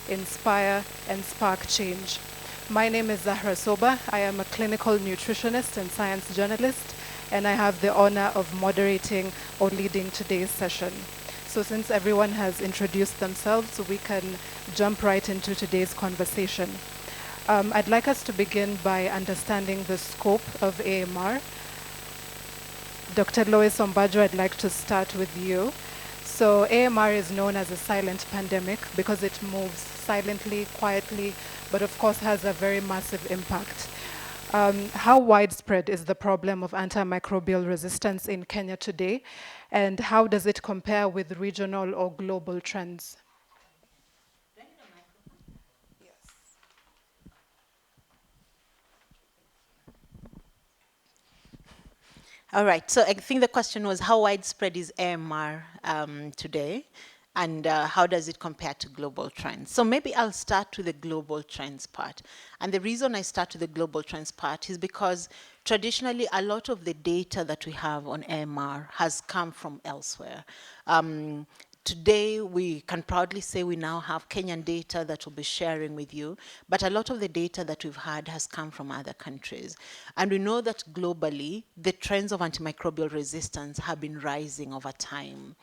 inspire, and spark change. My name is Zahra Soba. I am a clinical nutritionist and science journalist, and I have the honor of moderating or leading today's session. So since everyone has introduced themselves, we can jump right into today's conversation. I'd like us to begin by understanding the scope of AMR. Dr. Lois Ombajo, I'd like to start with you. So AMR is known as a silent pandemic because it moves silently, quietly, but of course has a very massive impact. How widespread is the problem of antimicrobial resistance in Kenya today, and how does it compare with regional or global trends? All right, so I think the question was how widespread is AMR today, and how does it compare to global trends? So maybe I'll start with the global trends part. And the reason I start with the global trends part is because traditionally a lot of the data that we have on AMR has come from elsewhere. Today, we can proudly say we now have Kenyan data that we'll be sharing with you, but a lot of the data that we've had has come from other countries. And we know that globally, the trends of antimicrobial resistance have been rising over time.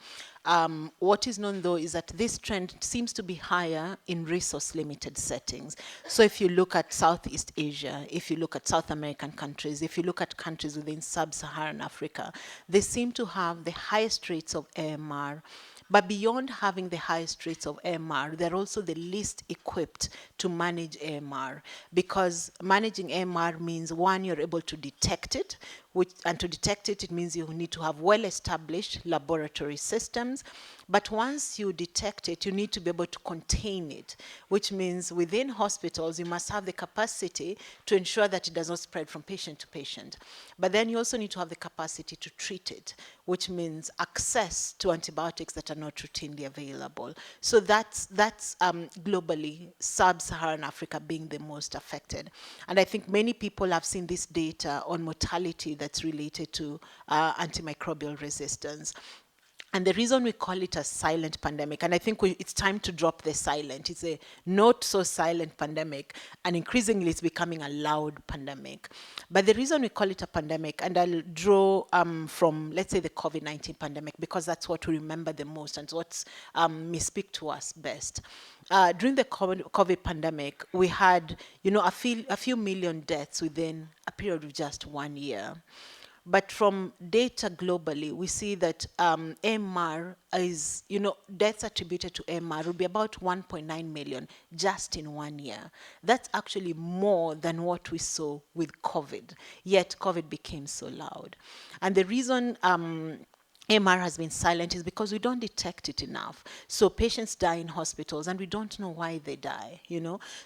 What is known though is that this trend seems to be higher in resource-limited settings. So if you look at Southeast Asia, if you look at South American countries, if you look at countries within sub-Saharan Africa, they seem to have the highest rates of AMR. But beyond having the highest rates of AMR, they're also the least equipped to manage AMR, because managing AMR means, one, you're able to detect it, and to detect it, it means you need to have well-established laboratory systems. But once you detect it, you need to be able to contain it, which means within hospitals, you must have the capacity to ensure that it does not spread from patient to patient. But then you also need to have the capacity to treat it, which means access to antibiotics that are not routinely available. So that's globally, sub-Saharan Africa being the most affected. And I think many people have seen this data on mortality that's related to antimicrobial resistance. And the reason we call it a silent pandemic, and I think it's time to drop the silent. It's a not so silent pandemic, and increasingly it's becoming a loud pandemic. But the reason we call it a pandemic, and I'll draw from, let's say, the COVID-19 pandemic, because that's what we remember the most and what's may speak to us best. During the COVID pandemic, we had, a few million deaths within a period of just 1 year. But from data globally, we see that AMR is, deaths attributed to AMR will be about 1.9 million just in 1 year. That's actually more than what we saw with COVID, yet COVID became so loud. And the reason AMR has been silent is because we don't detect it enough. So patients die in hospitals and we don't know why they die,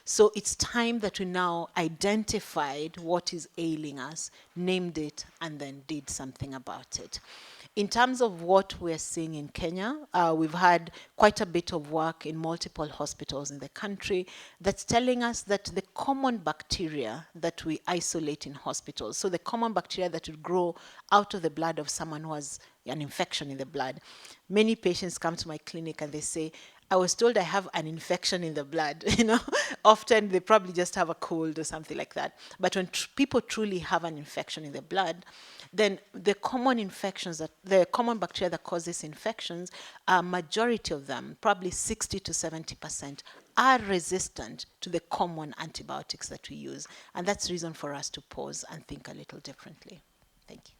So it's time that we now identified what is ailing us, named it, and then did something about it. In terms of what we're seeing in Kenya, we've had quite a bit of work in multiple hospitals in the country that's telling us that the common bacteria that we isolate in hospitals, so the common bacteria that would grow out of the blood of someone who has an infection in the blood. Many patients come to my clinic and they say, I was told I have an infection in the blood. Often they probably just have a cold or something like that. But when people truly have an infection in the blood, then the common infections, the common bacteria that causes infections, a majority of them, probably 60 to 70%, are resistant to the common antibiotics that we use. And that's reason for us to pause and think a little differently. Thank you.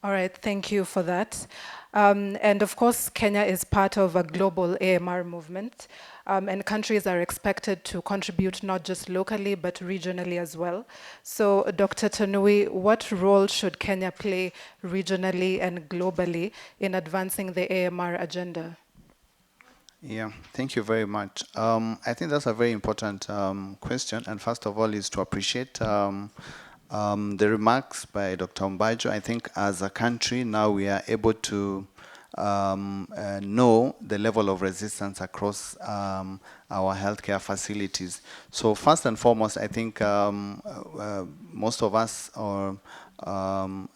All right, thank you for that. And of course, Kenya is part of a global AMR movement, and countries are expected to contribute not just locally, but regionally as well. So, Dr. Tanui, what role should Kenya play regionally and globally in advancing the AMR agenda? Yeah, thank you very much. I think that's a very important question. And first of all is to appreciate the remarks by Dr. Ombajo. I think as a country now we are able to know the level of resistance across our healthcare facilities. So first and foremost, I think most of us, or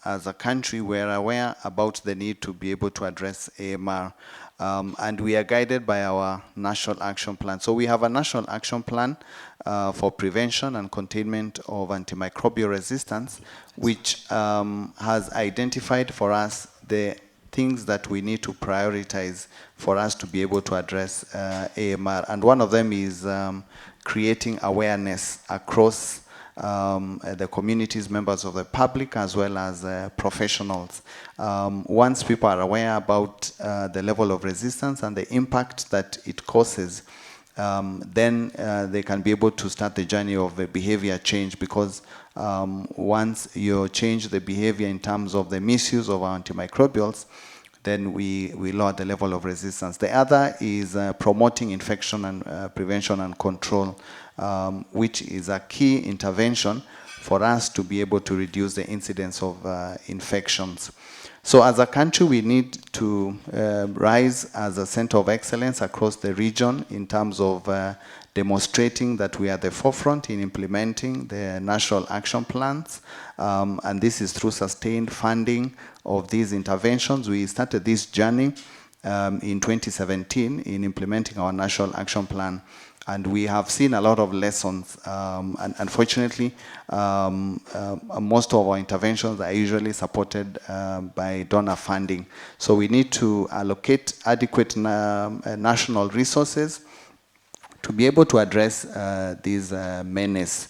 as a country, we're aware about the need to be able to address AMR. And we are guided by our National Action Plan. So we have a National Action Plan for prevention and containment of antimicrobial resistance, which has identified for us the things that we need to prioritize for us to be able to address AMR. And one of them is creating awareness across the communities, members of the public, as well as professionals. Once people are aware about the level of resistance and the impact that it causes, then they can be able to start the journey of a behavior change, because once you change the behavior in terms of the misuse of antimicrobials, then we lower the level of resistance. The other is promoting infection and prevention and control, which is a key intervention for us to be able to reduce the incidence of infections. So as a country, we need to rise as a center of excellence across the region in terms of demonstrating that we are at the forefront in implementing the national action plans. And this is through sustained funding of these interventions. We started this journey in 2017 in implementing our national action plan. And we have seen a lot of lessons, and unfortunately, most of our interventions are usually supported by donor funding. So we need to allocate adequate national resources to be able to address these menace.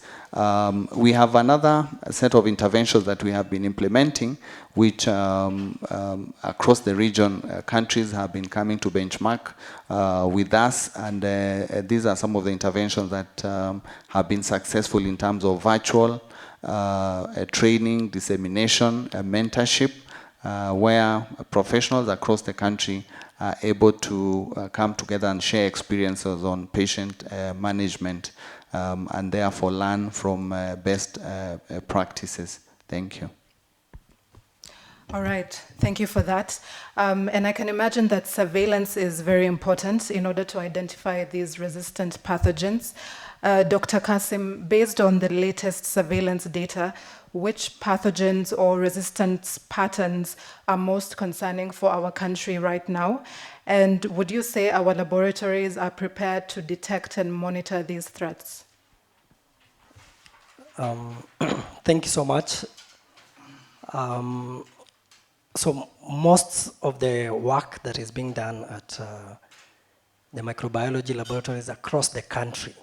We have another set of interventions that we have been implementing, which across the region, countries have been coming to benchmark with us, and these are some of the interventions that have been successful in terms of virtual training, dissemination, mentorship, where professionals across the country are able to come together and share experiences on patient management, and therefore learn from best practices. Thank you. All right, thank you for that. And I can imagine that surveillance is very important in order to identify these resistant pathogens. Dr. Kasim, based on the latest surveillance data, which pathogens or resistance patterns are most concerning for our country right now? And would you say our laboratories are prepared to detect and monitor these threats? Thank you so much. So most of the work that is being done at the microbiology laboratories across the country,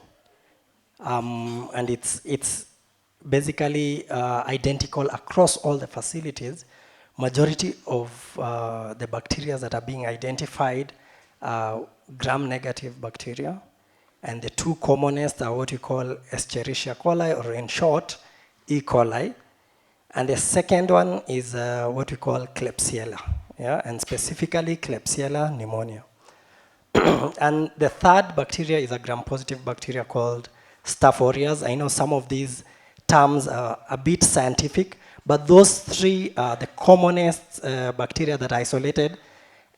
and it's basically identical across all the facilities. Majority of the bacteria that are being identified are gram-negative bacteria, and the two commonest are what we call Escherichia coli, or in short, E. coli. And the second one is what we call Klebsiella, yeah, and specifically Klebsiella pneumonia. And the third bacteria is a gram-positive bacteria called Staph aureus. I know some of these terms are a bit scientific, but those three are the commonest bacteria that are isolated,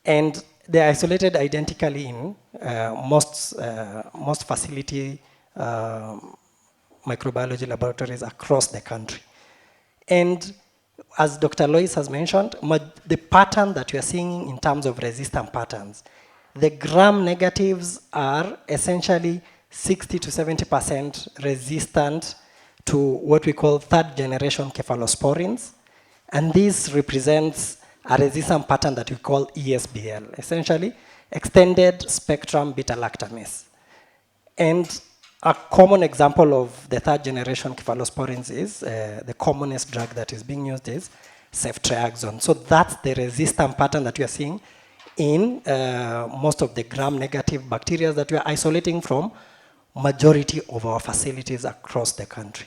and they're isolated identically in most facility microbiology laboratories across the country. And as Dr. Lois has mentioned, the pattern that we are seeing in terms of resistant patterns, the gram-negatives are essentially 60 to 70% resistant to what we call third-generation cephalosporins. And this represents a resistant pattern that we call ESBL, essentially extended spectrum beta-lactamase. And a common example of the third-generation cephalosporins is the commonest drug that is being used is ceftriaxone. So that's the resistant pattern that we are seeing in most of the gram-negative bacteria that we are isolating from majority of our facilities across the country.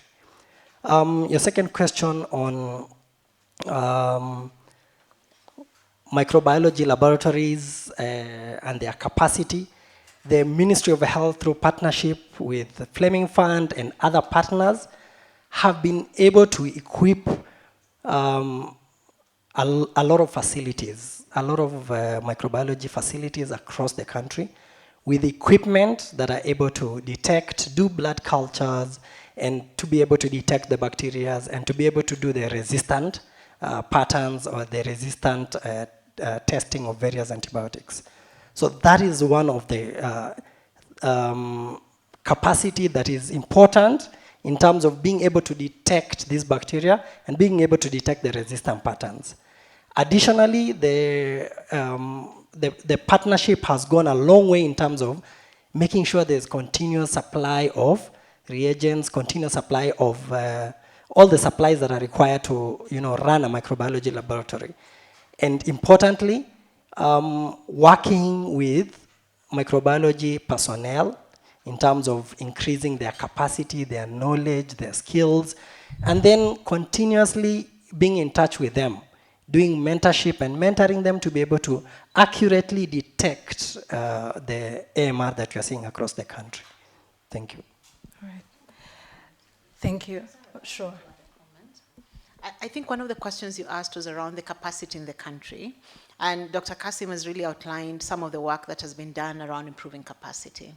Your second question on microbiology laboratories and their capacity. The Ministry of Health, through partnership with the Fleming Fund and other partners, have been able to equip a lot of facilities a lot of microbiology facilities across the country with equipment that are able to detect, do blood cultures, and to be able to detect the bacteria and to be able to do the resistant patterns or the resistant testing of various antibiotics. So that is one of the capacity that is important in terms of being able to detect these bacteria and being able to detect the resistant patterns. Additionally, the partnership has gone a long way in terms of making sure there's continuous supply of reagents, continuous supply of all the supplies that are required to run a microbiology laboratory. And importantly, working with microbiology personnel in terms of increasing their capacity, their knowledge, their skills, and then continuously being in touch with them, doing mentorship and mentoring them to be able to accurately detect the AMR that we are seeing across the country. Thank you. All right. Thank you. Sure. I think one of the questions you asked was around the capacity in the country. And Dr. Kasim has really outlined some of the work that has been done around improving capacity.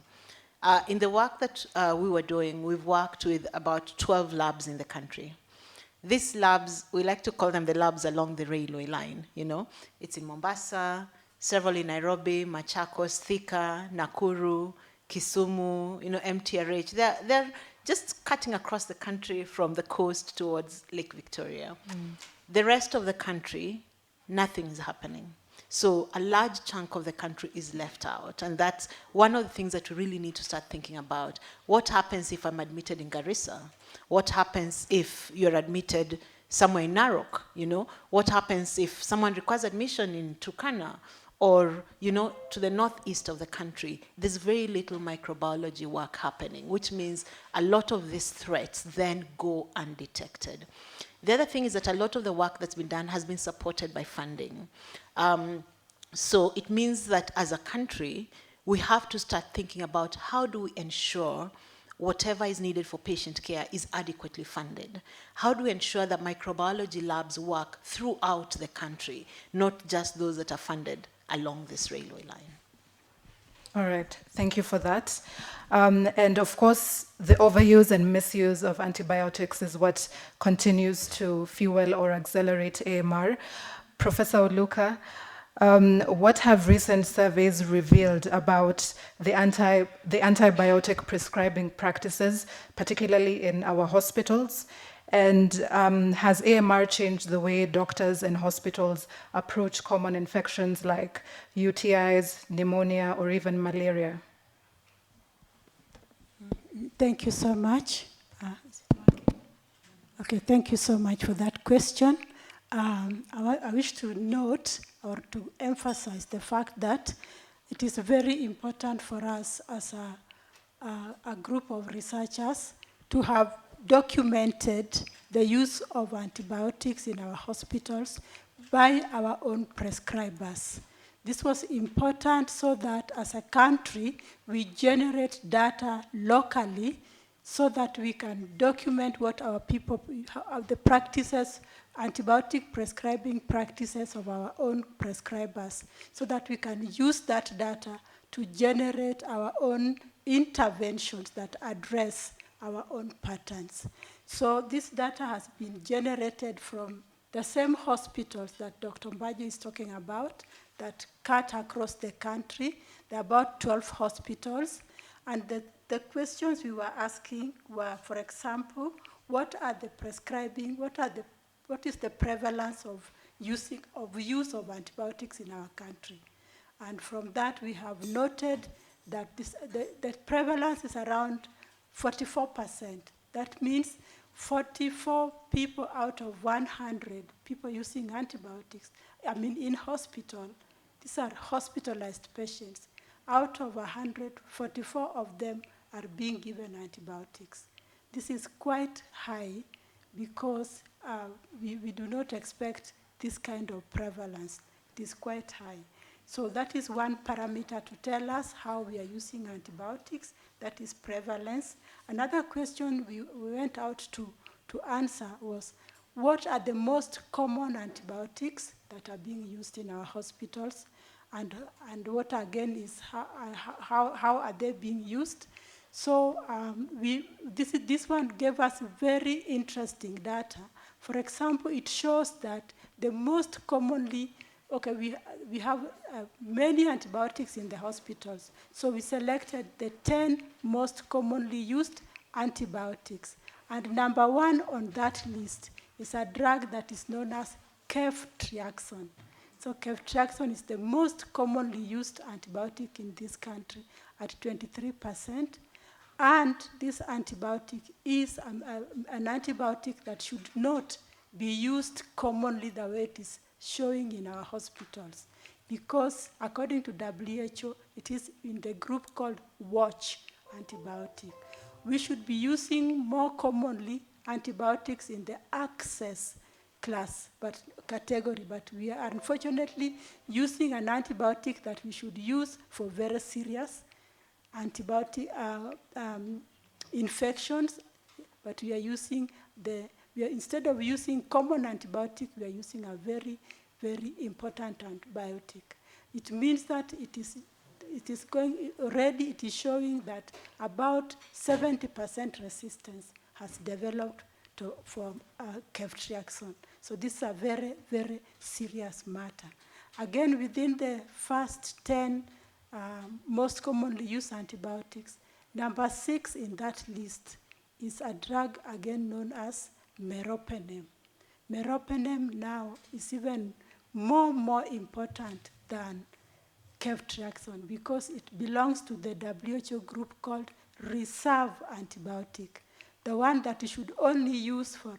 In the work that we were doing, we've worked with about 12 labs in the country. These labs, we like to call them the labs along the railway line, It's in Mombasa, several in Nairobi, Machakos, Thika, Nakuru, Kisumu, MTRH. They're just cutting across the country from the coast towards Lake Victoria. The rest of the country, nothing is happening. So a large chunk of the country is left out. And that's one of the things that we really need to start thinking about. What happens if I'm admitted in Garissa? What happens if you're admitted somewhere in Narok? What happens if someone requires admission in Turkana? Or, to the northeast of the country, there's very little microbiology work happening, which means a lot of these threats then go undetected. The other thing is that a lot of the work that's been done has been supported by funding. So it means that as a country, we have to start thinking about how do we ensure whatever is needed for patient care is adequately funded. How do we ensure that microbiology labs work throughout the country, not just those that are funded along this railway line? All right, thank you for that. And of course, the overuse and misuse of antibiotics is what continues to fuel or accelerate AMR. Professor Oluka, what have recent surveys revealed about the antibiotic prescribing practices, particularly in our hospitals? And has AMR changed the way doctors and hospitals approach common infections like UTIs, pneumonia, or even malaria? Thank you so much. Okay, thank you so much for that question. I wish to note or to emphasize the fact that it is very important for us as a group of researchers to have documented the use of antibiotics in our hospitals by our own prescribers. This was important so that as a country, we generate data locally so that we can document what our people, the practices, antibiotic prescribing practices of our own prescribers, so that we can use that data to generate our own interventions that address our own patterns. So this data has been generated from the same hospitals that Dr. Mbaji is talking about that cut across the country. There are about 12 hospitals. And the questions we were asking were, for example, what is the prevalence of use of antibiotics in our country? And from that, we have noted that the prevalence is around 44%. That means 44 people out of 100 people using antibiotics, in hospital. These are hospitalized patients. Out of 100, 44 of them are being given antibiotics. This is quite high because we do not expect this kind of prevalence. It is quite high. So that is one parameter to tell us how we are using antibiotics, that is prevalence. Another question we went out to answer was, what are the most common antibiotics that are being used in our hospitals, and what again is how are they being used. So this one gave us very interesting data. For example, it shows that the most commonly, we have many antibiotics in the hospitals. So we selected the 10 most commonly used antibiotics. And number one on that list is a drug that is known as ceftriaxone. So ceftriaxone is the most commonly used antibiotic in this country at 23%. And this antibiotic is an antibiotic that should not be used commonly the way it is showing in our hospitals, because according to WHO, it is in the group called watch antibiotic. We should be using more commonly antibiotics in the access class category, but we are unfortunately using an antibiotic that we should use for very serious antibiotic infections, but we are using instead of using common antibiotic, we are using a very, very important antibiotic. It means that it is showing that about 70% resistance has developed for ceftriaxone. So this is a very, very serious matter. Again, within the first 10 most commonly used antibiotics, number 6 in that list is a drug again known as meropenem. Meropenem now is even more important than ceftriaxone because it belongs to the WHO group called reserve antibiotic, the one that you should only use for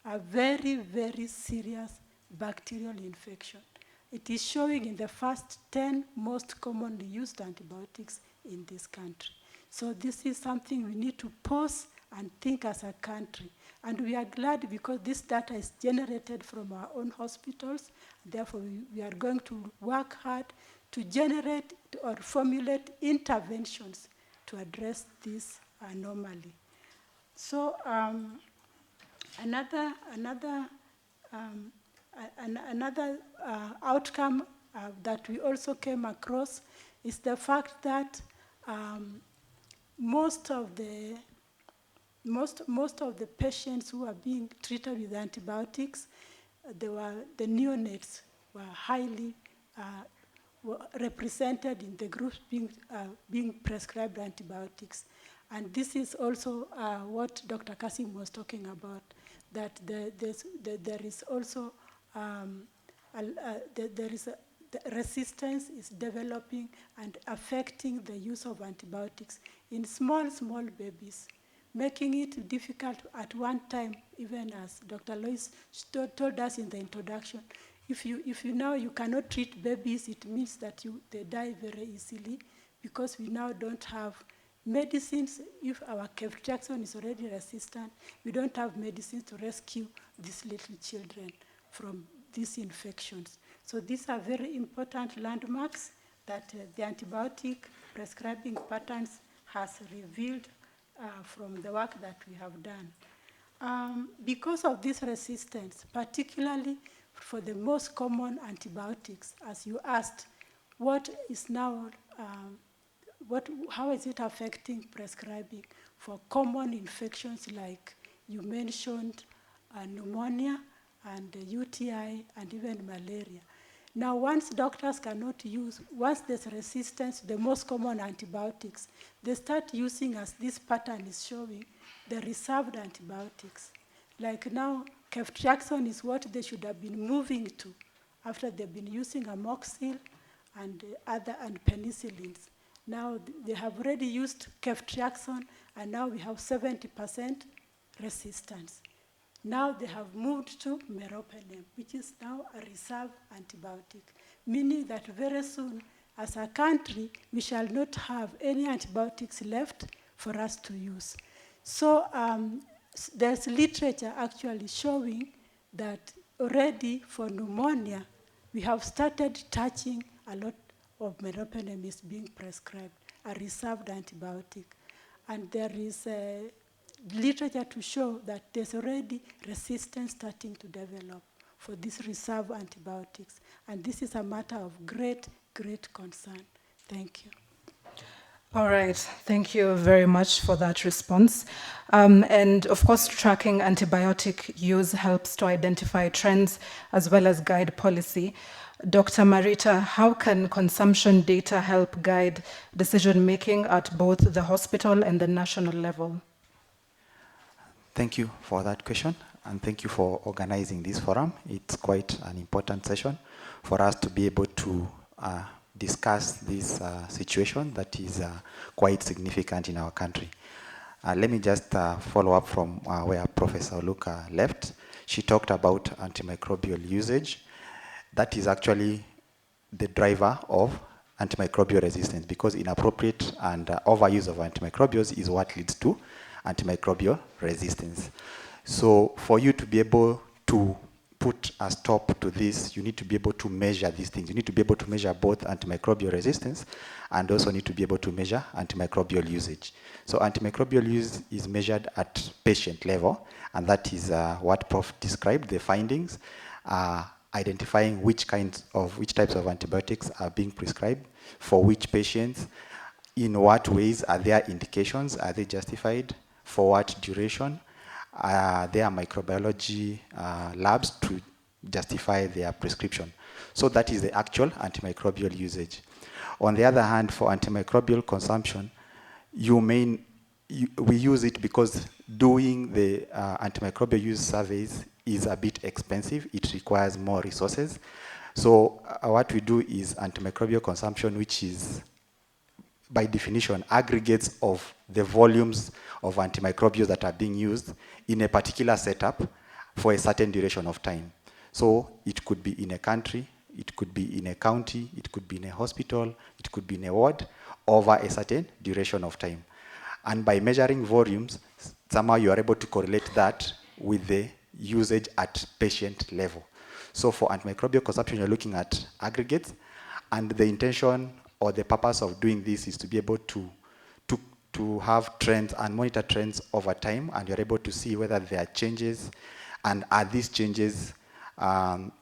a very, very serious bacterial infection. It is showing in the first 10 most commonly used antibiotics in this country. So this is something we need to pause and think as a country. And we are glad because this data is generated from our own hospitals. Therefore, we are going to work hard to generate or formulate interventions to address this anomaly. So another outcome that we also came across is the fact that most of the patients who are being treated with antibiotics, the neonates were highly represented in the groups being prescribed antibiotics. And this is also what Dr. Kasim was talking about, that there is also the resistance is developing and affecting the use of antibiotics in small babies, making it difficult at one time, even as Dr. Lois told us in the introduction. If you now you cannot treat babies, it means that they die very easily because we now don't have medicines. If our ceftriaxone is already resistant, we don't have medicines to rescue these little children from these infections. So these are very important landmarks that the antibiotic prescribing patterns has revealed from the work that we have done. Because of this resistance, particularly for the most common antibiotics, as you asked, what is now, how is it affecting prescribing for common infections like you mentioned pneumonia and UTI and even malaria? Now, once doctors cannot use, once there's resistance to the most common antibiotics, they start using, as this pattern is showing, the reserved antibiotics. Like now, ceftriaxone is what they should have been moving to after they've been using amoxicillin and penicillins. Now, they have already used ceftriaxone, and now we have 70% resistance. Now they have moved to meropenem, which is now a reserve antibiotic, meaning that very soon, as a country, we shall not have any antibiotics left for us to use. So there's literature actually showing that already for pneumonia, we have started touching a lot of meropenem is being prescribed, a reserved antibiotic. And there is literature to show that there's already resistance starting to develop for these reserve antibiotics. And this is a matter of great, great concern. Thank you. All right, thank you very much for that response. And of course, tracking antibiotic use helps to identify trends as well as guide policy. Dr. Marita, how can consumption data help guide decision making at both the hospital and the national level? Thank you for that question, and thank you for organizing this forum. It's quite an important session for us to be able to discuss this situation that is quite significant in our country. Let me just follow up from where Professor Luca left. She talked about antimicrobial usage. That is actually the driver of antimicrobial resistance, because inappropriate and overuse of antimicrobials is what leads to antimicrobial resistance. So for you to be able to put a stop to this, you need to be able to measure these things. You need to be able to measure both antimicrobial resistance and also need to be able to measure antimicrobial usage. So antimicrobial use is measured at patient level, and that is what Prof described, the findings, identifying which types of antibiotics are being prescribed for which patients, in what ways, are there indications, are they justified, for what duration. There are microbiology labs to justify their prescription. So that is the actual antimicrobial usage. On the other hand, for antimicrobial consumption, we use it because doing the antimicrobial use surveys is a bit expensive. It requires more resources. So what we do is antimicrobial consumption, which is by definition aggregates of the volumes of antimicrobials that are being used in a particular setup for a certain duration of time. So it could be in a country, it could be in a county, it could be in a hospital, it could be in a ward over a certain duration of time. And by measuring volumes, somehow you are able to correlate that with the usage at patient level. So for antimicrobial consumption, you're looking at aggregates, and the intention or the purpose of doing this is to be able to have trends and monitor trends over time, and you're able to see whether there are changes, and are these changes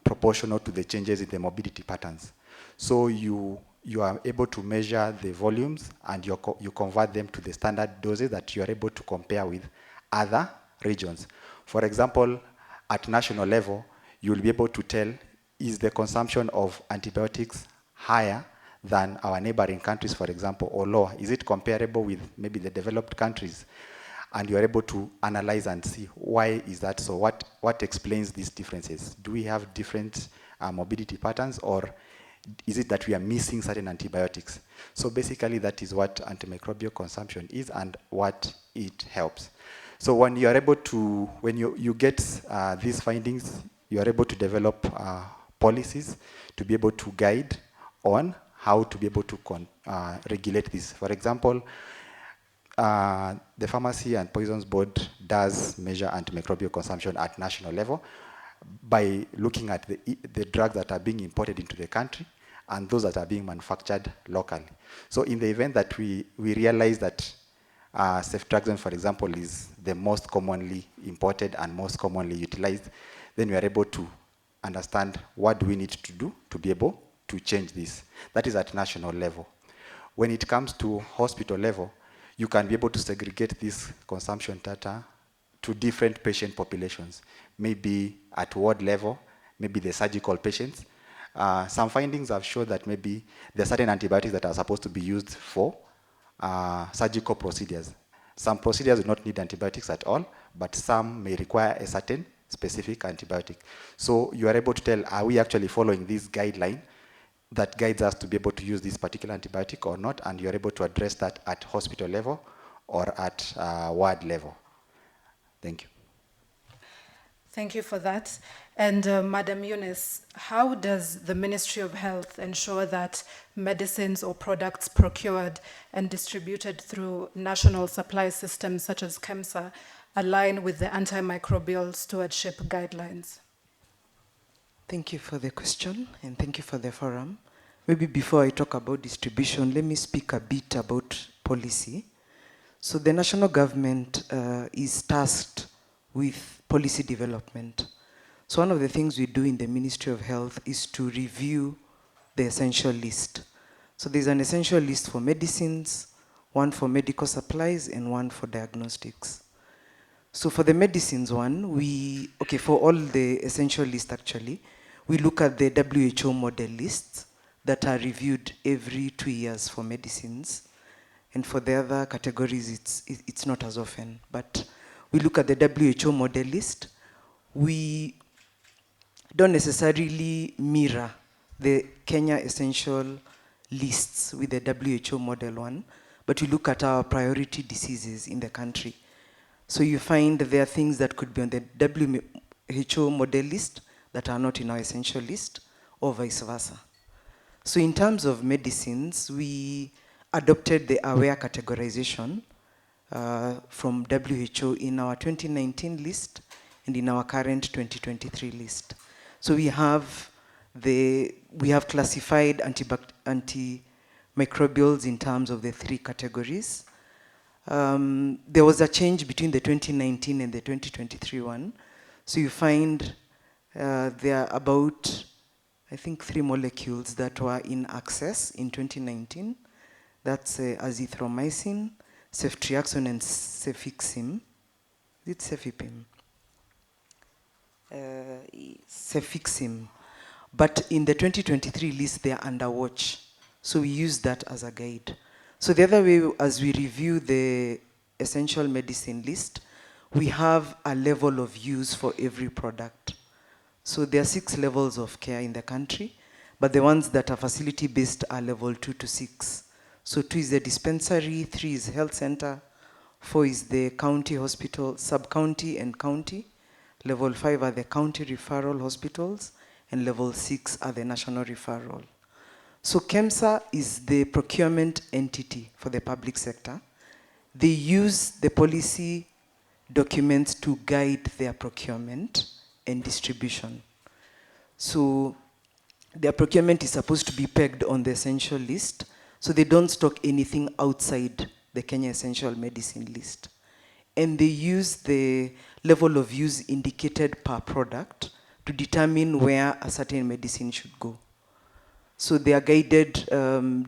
proportional to the changes in the morbidity patterns. So you are able to measure the volumes, and you convert them to the standard doses that you are able to compare with other regions. For example, at national level, you'll be able to tell, is the consumption of antibiotics higher than our neighboring countries, for example, or lower? Is it comparable with maybe the developed countries? And you're able to analyze and see why is that so? What explains these differences? Do we have different morbidity patterns, or is it that we are missing certain antibiotics? So basically that is what antimicrobial consumption is and what it helps. So when you are able to, when you get these findings, you are able to develop policies to be able to guide on how to be able to regulate this. For example, the Pharmacy and Poisons Board does measure antimicrobial consumption at national level by looking at the drugs that are being imported into the country and those that are being manufactured locally. So in the event that we realize that ceftriaxone, for example, is the most commonly imported and most commonly utilized, then we are able to understand what do we need to do to be able to change this. That is at national level. When it comes to hospital level, you can be able to segregate this consumption data to different patient populations. Maybe at ward level, maybe the surgical patients. Some findings have shown that maybe there are certain antibiotics that are supposed to be used for surgical procedures. Some procedures do not need antibiotics at all, but some may require a certain specific antibiotic. So you are able to tell, are we actually following this guideline that guides us to be able to use this particular antibiotic or not, and you're able to address that at hospital level or at ward level. Thank you. Thank you for that. And Madam Eunice, how does the Ministry of Health ensure that medicines or products procured and distributed through national supply systems such as KEMSA align with the antimicrobial stewardship guidelines? Thank you for the question, and thank you for the forum. Maybe before I talk about distribution, let me speak a bit about policy. So the national government is tasked with policy development. So one of the things we do in the Ministry of Health is to review the essential list. So there's an essential list for medicines, one for medical supplies, and one for diagnostics. So for the medicines one, for all the essential list actually, we look at the WHO model lists that are reviewed every 2 years for medicines. And for the other categories, it's not as often. But we look at the WHO model list. We don't necessarily mirror the Kenya essential lists with the WHO model one, but we look at our priority diseases in the country. So you find there are things that could be on the WHO model list that are not in our essential list, or vice versa. So in terms of medicines, we adopted the AWARE categorization from WHO in our 2019 list and in our current 2023 list. So we have classified antimicrobials in terms of the 3 categories. There was a change between the 2019 and the 2023 one. So you find there are about, I think, 3 molecules that were in access in 2019. That's azithromycin, ceftriaxone, and cefixime. Is it cefipime? Cefixime. But in the 2023 list, they are under watch. So we use that as a guide. So the other way, as we review the essential medicine list, we have a level of use for every product. So there are 6 levels of care in the country, but the ones that are facility-based are level 2 to 6. So 2 is the dispensary, 3 is health center, 4 is the county hospital, sub-county and county. Level 5 are the county referral hospitals, and level 6 are the national referral. So KEMSA is the procurement entity for the public sector. They use the policy documents to guide their procurement and distribution. So their procurement is supposed to be pegged on the essential list, so they don't stock anything outside the Kenya Essential Medicine list. And they use the level of use indicated per product to determine where a certain medicine should go. So they are guided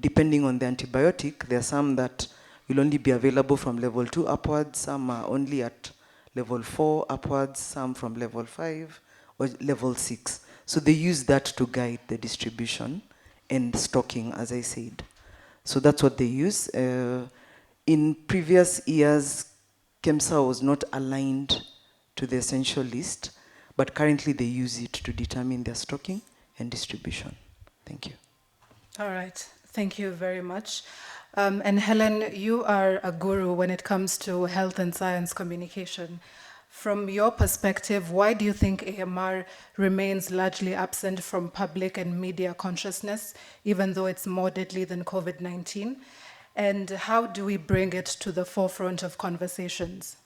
depending on the antibiotic. There are some that will only be available from level 2 upwards, some are only at level 4 upwards, some from level 5 or level 6. So they use that to guide the distribution and stocking, as I said. So that's what they use. In previous years, KEMSA was not aligned to the essential list, but currently they use it to determine their stocking and distribution. Thank you. All right. Thank you very much. And Helen, you are a guru when it comes to health and science communication. From your perspective, why do you think AMR remains largely absent from public and media consciousness, even though it's more deadly than COVID-19? And how do we bring it to the forefront of conversations?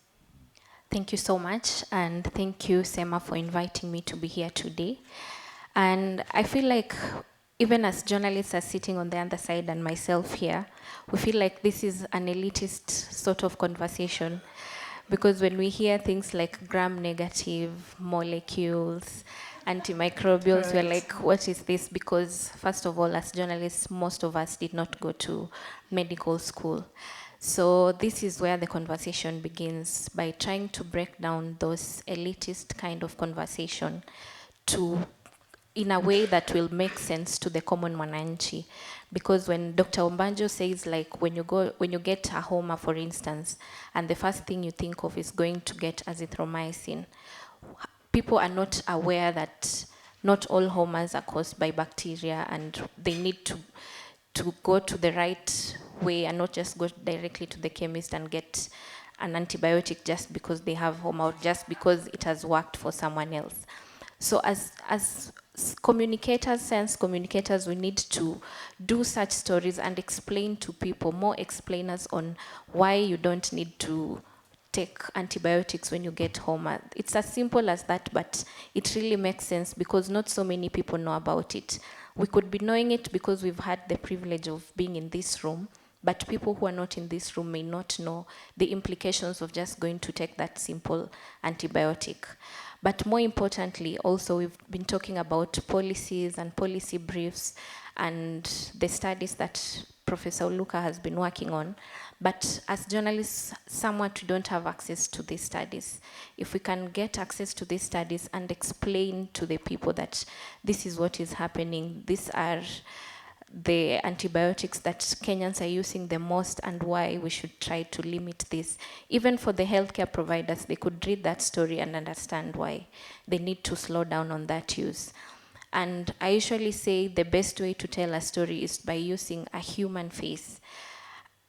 Thank you so much, and thank you, Sema, for inviting me to be here today. And I feel like even as journalists are sitting on the other side and myself here, we feel like this is an elitist sort of conversation, because when we hear things like gram-negative molecules, antimicrobials, we're like, what is this? Because first of all, as journalists, most of us did not go to medical school. So this is where the conversation begins, by trying to break down those elitist kind of conversation in a way that will make sense to the common mwananchi. Because when Dr. Ombanjo says, like, when you get a homa, for instance, and the first thing you think of is going to get azithromycin, people are not aware that not all homas are caused by bacteria, and they need to go to the right way and not just go directly to the chemist and get an antibiotic just because they have homa or just because it has worked for someone else. So as communicators, science communicators, we need to do such stories and explain to people, more explainers on why you don't need to take antibiotics when you get homa. It's as simple as that, but it really makes sense because not so many people know about it. We could be knowing it because we've had the privilege of being in this room, but people who are not in this room may not know the implications of just going to take that simple antibiotic. But more importantly, also we've been talking about policies and policy briefs and the studies that Professor Luca has been working on. But as journalists, somewhat we don't have access to these studies. If we can get access to these studies and explain to the people that this is what is happening, these are the antibiotics that Kenyans are using the most and why we should try to limit this. Even for the healthcare providers, they could read that story and understand why they need to slow down on that use. And I usually say the best way to tell a story is by using a human face.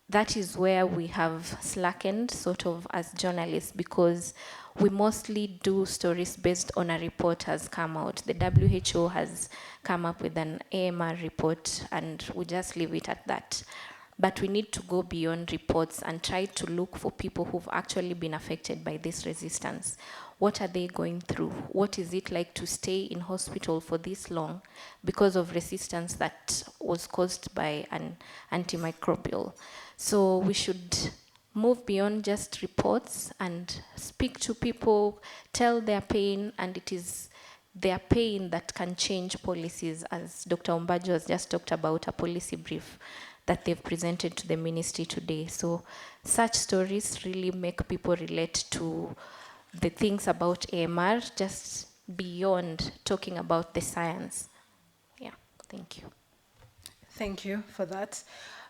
That is where we have slackened sort of as journalists, because we mostly do stories based on a report has come out. The WHO has come up with an AMR report and we just leave it at that. But we need to go beyond reports and try to look for people who've actually been affected by this resistance. What are they going through? What is it like to stay in hospital for this long because of resistance that was caused by an antimicrobial? So we should move beyond just reports and speak to people, tell their pain, and it is their pain that can change policies, as Dr. Ombajo has just talked about, a policy brief that they've presented to the ministry today. So such stories really make people relate to the things about AMR, just beyond talking about the science. Yeah, thank you. Thank you for that.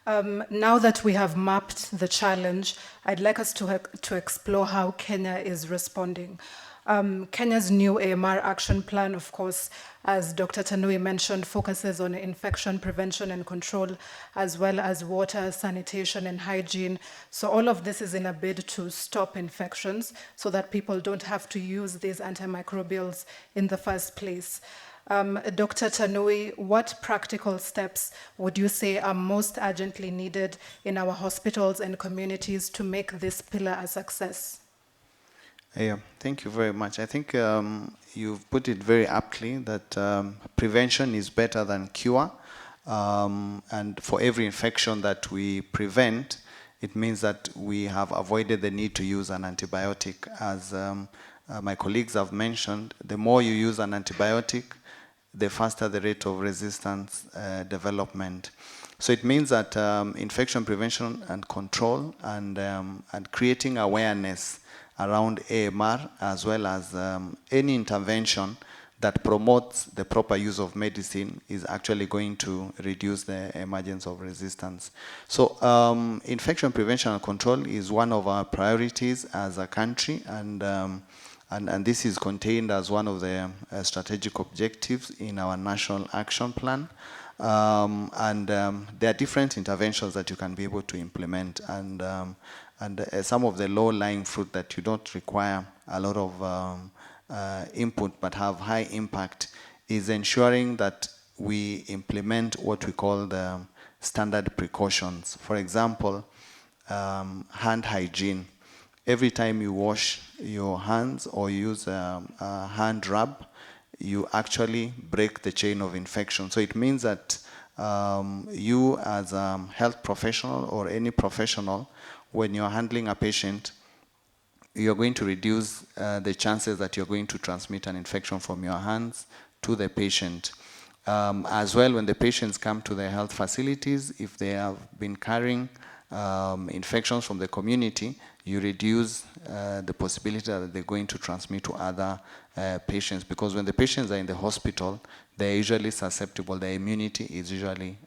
Now that we have mapped the challenge, I'd like us to explore how Kenya is responding. Kenya's new AMR action plan, of course, as Dr. Tanui mentioned, focuses on infection prevention and control, as well as water, sanitation, and hygiene. So all of this is in a bid to stop infections so that people don't have to use these antimicrobials in the first place. Dr. Tanui, what practical steps would you say are most urgently needed in our hospitals and communities to make this pillar a success? Yeah, thank you very much. I think you've put it very aptly that prevention is better than cure. And for every infection that we prevent, it means that we have avoided the need to use an antibiotic. As my colleagues have mentioned, the more you use an antibiotic, the faster the rate of resistance development. So it means that infection prevention and control and creating awareness around AMR, as well as any intervention that promotes the proper use of medicine, is actually going to reduce the emergence of resistance. So infection prevention and control is one of our priorities as a country, and this is contained as one of the strategic objectives in our national action plan. There are different interventions that you can be able to implement, and some of the low-lying fruit that you don't require a lot of input but have high impact is ensuring that we implement what we call the standard precautions. For example, hand hygiene. Every time you wash your hands or use a hand rub, you actually break the chain of infection. So it means that you as a health professional or any professional, when you're handling a patient, you're going to reduce the chances that you're going to transmit an infection from your hands to the patient. As well, when the patients come to the health facilities, if they have been carrying infections from the community, you reduce the possibility that they're going to transmit to other patients, because when the patients are in the hospital, they're usually susceptible, their immunity is usually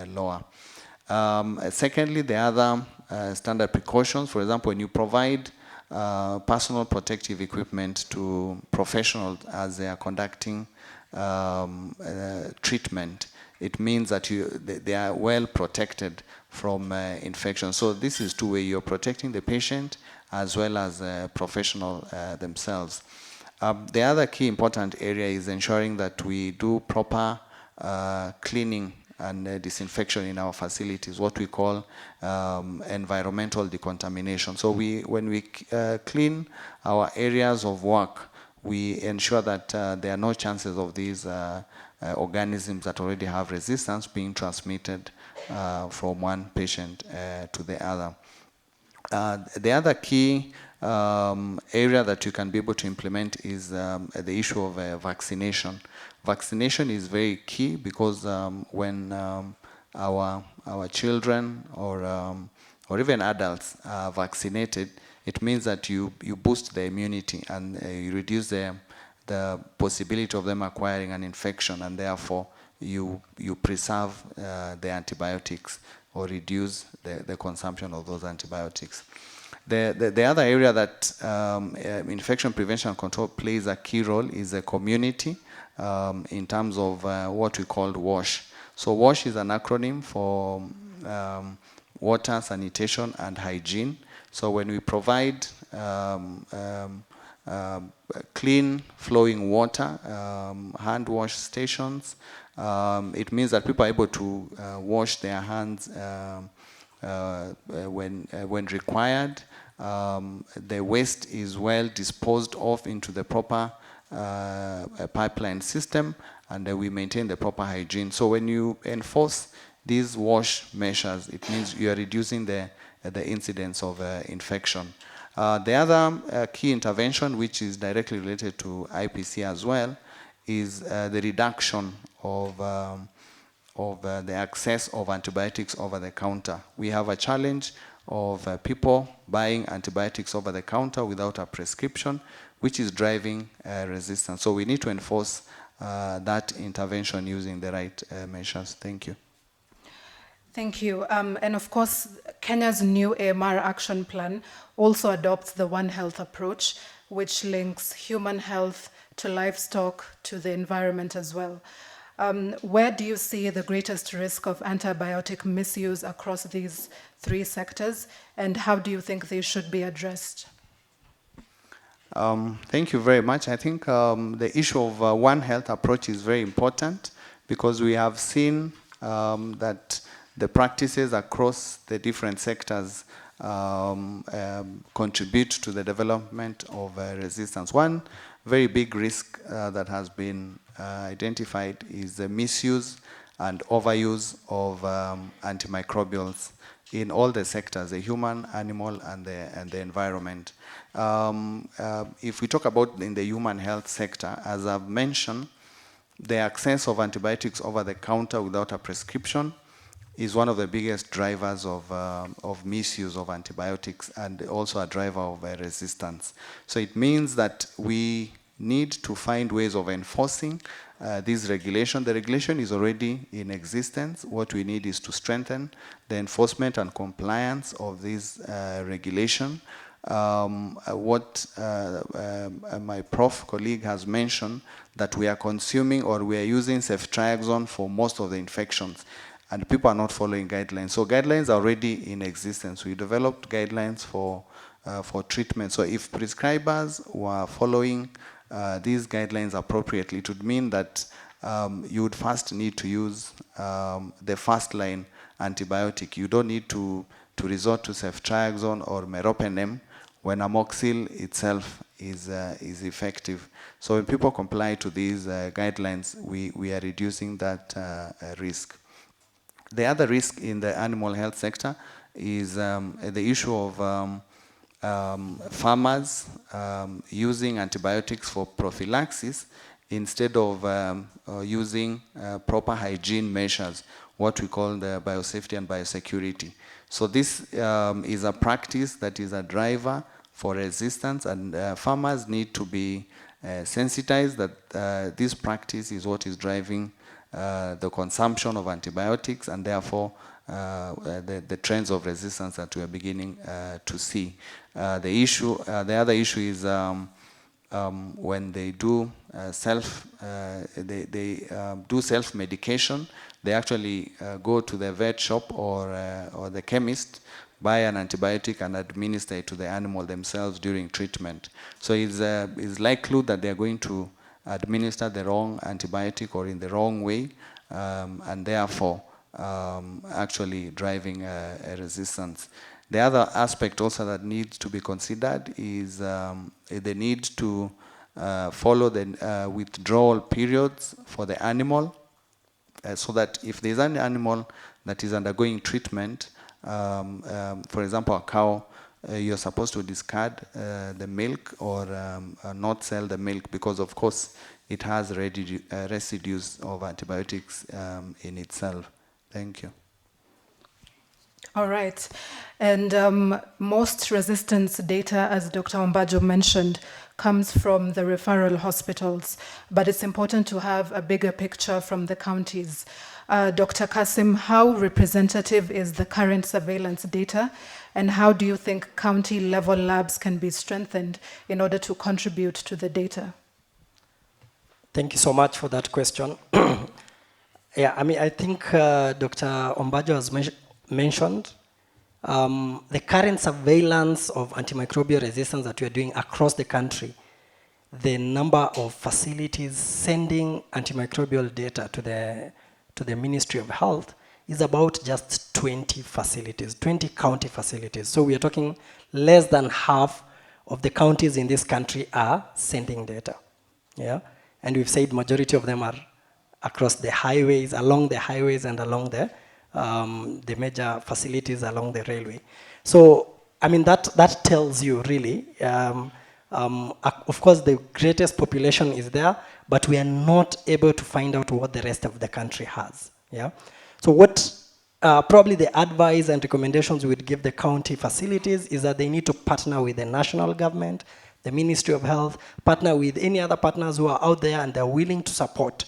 lower. Secondly, the other standard precautions, for example, when you provide personal protective equipment to professionals as they are conducting treatment, it means that they are well protected from infection. So this is two ways. You're protecting the patient as well as professional themselves. The other key important area is ensuring that we do proper cleaning and disinfection in our facilities, what we call environmental decontamination. So when we clean our areas of work, we ensure that there are no chances of these organisms that already have resistance being transmitted from one patient to the other. The other key area that you can be able to implement is the issue of vaccination. Vaccination is very key because when our children or even adults are vaccinated, it means that you boost their immunity and you reduce the possibility of them acquiring an infection, and therefore you preserve the antibiotics or reduce the consumption of those antibiotics. The other area that infection prevention and control plays a key role is the community in terms of what we call WASH. So WASH is an acronym for water, sanitation, and hygiene. So when we provide clean flowing water, hand wash stations, it means that people are able to wash their hands when required. The waste is well disposed of into the proper pipeline system, and we maintain the proper hygiene. So when you enforce these WASH measures, it means you are reducing the incidence of infection. The other key intervention, which is directly related to IPC as well, is the reduction of the access of antibiotics over the counter. We have a challenge of people buying antibiotics over the counter without a prescription, which is driving resistance. So we need to enforce that intervention using the right measures. Thank you. Thank you. And of course, Kenya's new AMR action plan also adopts the One Health approach, which links human health to livestock to the environment as well. Where do you see the greatest risk of antibiotic misuse across these three sectors, and how do you think they should be addressed? Thank you very much. I think the issue of One Health approach is very important because we have seen that the practices across the different sectors contribute to the development of resistance. One very big risk that has been identified is the misuse and overuse of antimicrobials in all the sectors, the human, animal, and the environment. If we talk about in the human health sector, as I've mentioned, the access of antibiotics over the counter without a prescription is one of the biggest drivers of misuse of antibiotics and also a driver of resistance. So it means that we need to find ways of enforcing this regulation. The regulation is already in existence. What we need is to strengthen the enforcement and compliance of this regulation. What my prof colleague has mentioned, that we are consuming or we are using ceftriaxone for most of the infections, and people are not following guidelines. So guidelines are already in existence. We developed guidelines for treatment. So if prescribers were following these guidelines appropriately, it would mean that you would first need to use the first line antibiotic. You don't need to resort to ceftriaxone or meropenem when amoxil itself is effective. So when people comply to these guidelines, we are reducing that risk. The other risk in the animal health sector is the issue of farmers using antibiotics for prophylaxis instead of using proper hygiene measures, what we call the biosafety and biosecurity. So this is a practice that is a driver for resistance, and farmers need to be sensitized that this practice is what is driving the consumption of antibiotics, and therefore the trends of resistance that we are beginning to see. The other issue is when they do do self-medication, they actually go to the vet shop or the chemist, buy an antibiotic and administer it to the animal themselves during treatment. So it's likely that they're going to administer the wrong antibiotic or in the wrong way, and therefore actually driving a resistance. The other aspect also that needs to be considered is the need to follow the withdrawal periods for the animal, so that if there's an animal that is undergoing treatment, for example, a cow, you're supposed to discard the milk or not sell the milk because, of course, it has residues of antibiotics in itself. Thank you. All right. And most resistance data, as Dr. Ombajo mentioned, comes from the referral hospitals, but it's important to have a bigger picture from the counties. Dr. Kasim, how representative is the current surveillance data, and how do you think county-level labs can be strengthened in order to contribute to the data? Thank you so much for that question. Yeah, I mean, I think Dr. Ombajo has mentioned the current surveillance of antimicrobial resistance that we are doing across the country. The number of facilities sending antimicrobial data to the Ministry of Health is about just 20 facilities, 20 county facilities. So we are talking less than half of the counties in this country are sending data. Yeah, and we've said majority of them are across the highways, along the highways and along the major facilities along the railway. So, I mean, that tells you really, of course, the greatest population is there, but we are not able to find out what the rest of the country has. Yeah. So what probably the advice and recommendations we'd give the county facilities is that they need to partner with the national government, the Ministry of Health, partner with any other partners who are out there and they're willing to support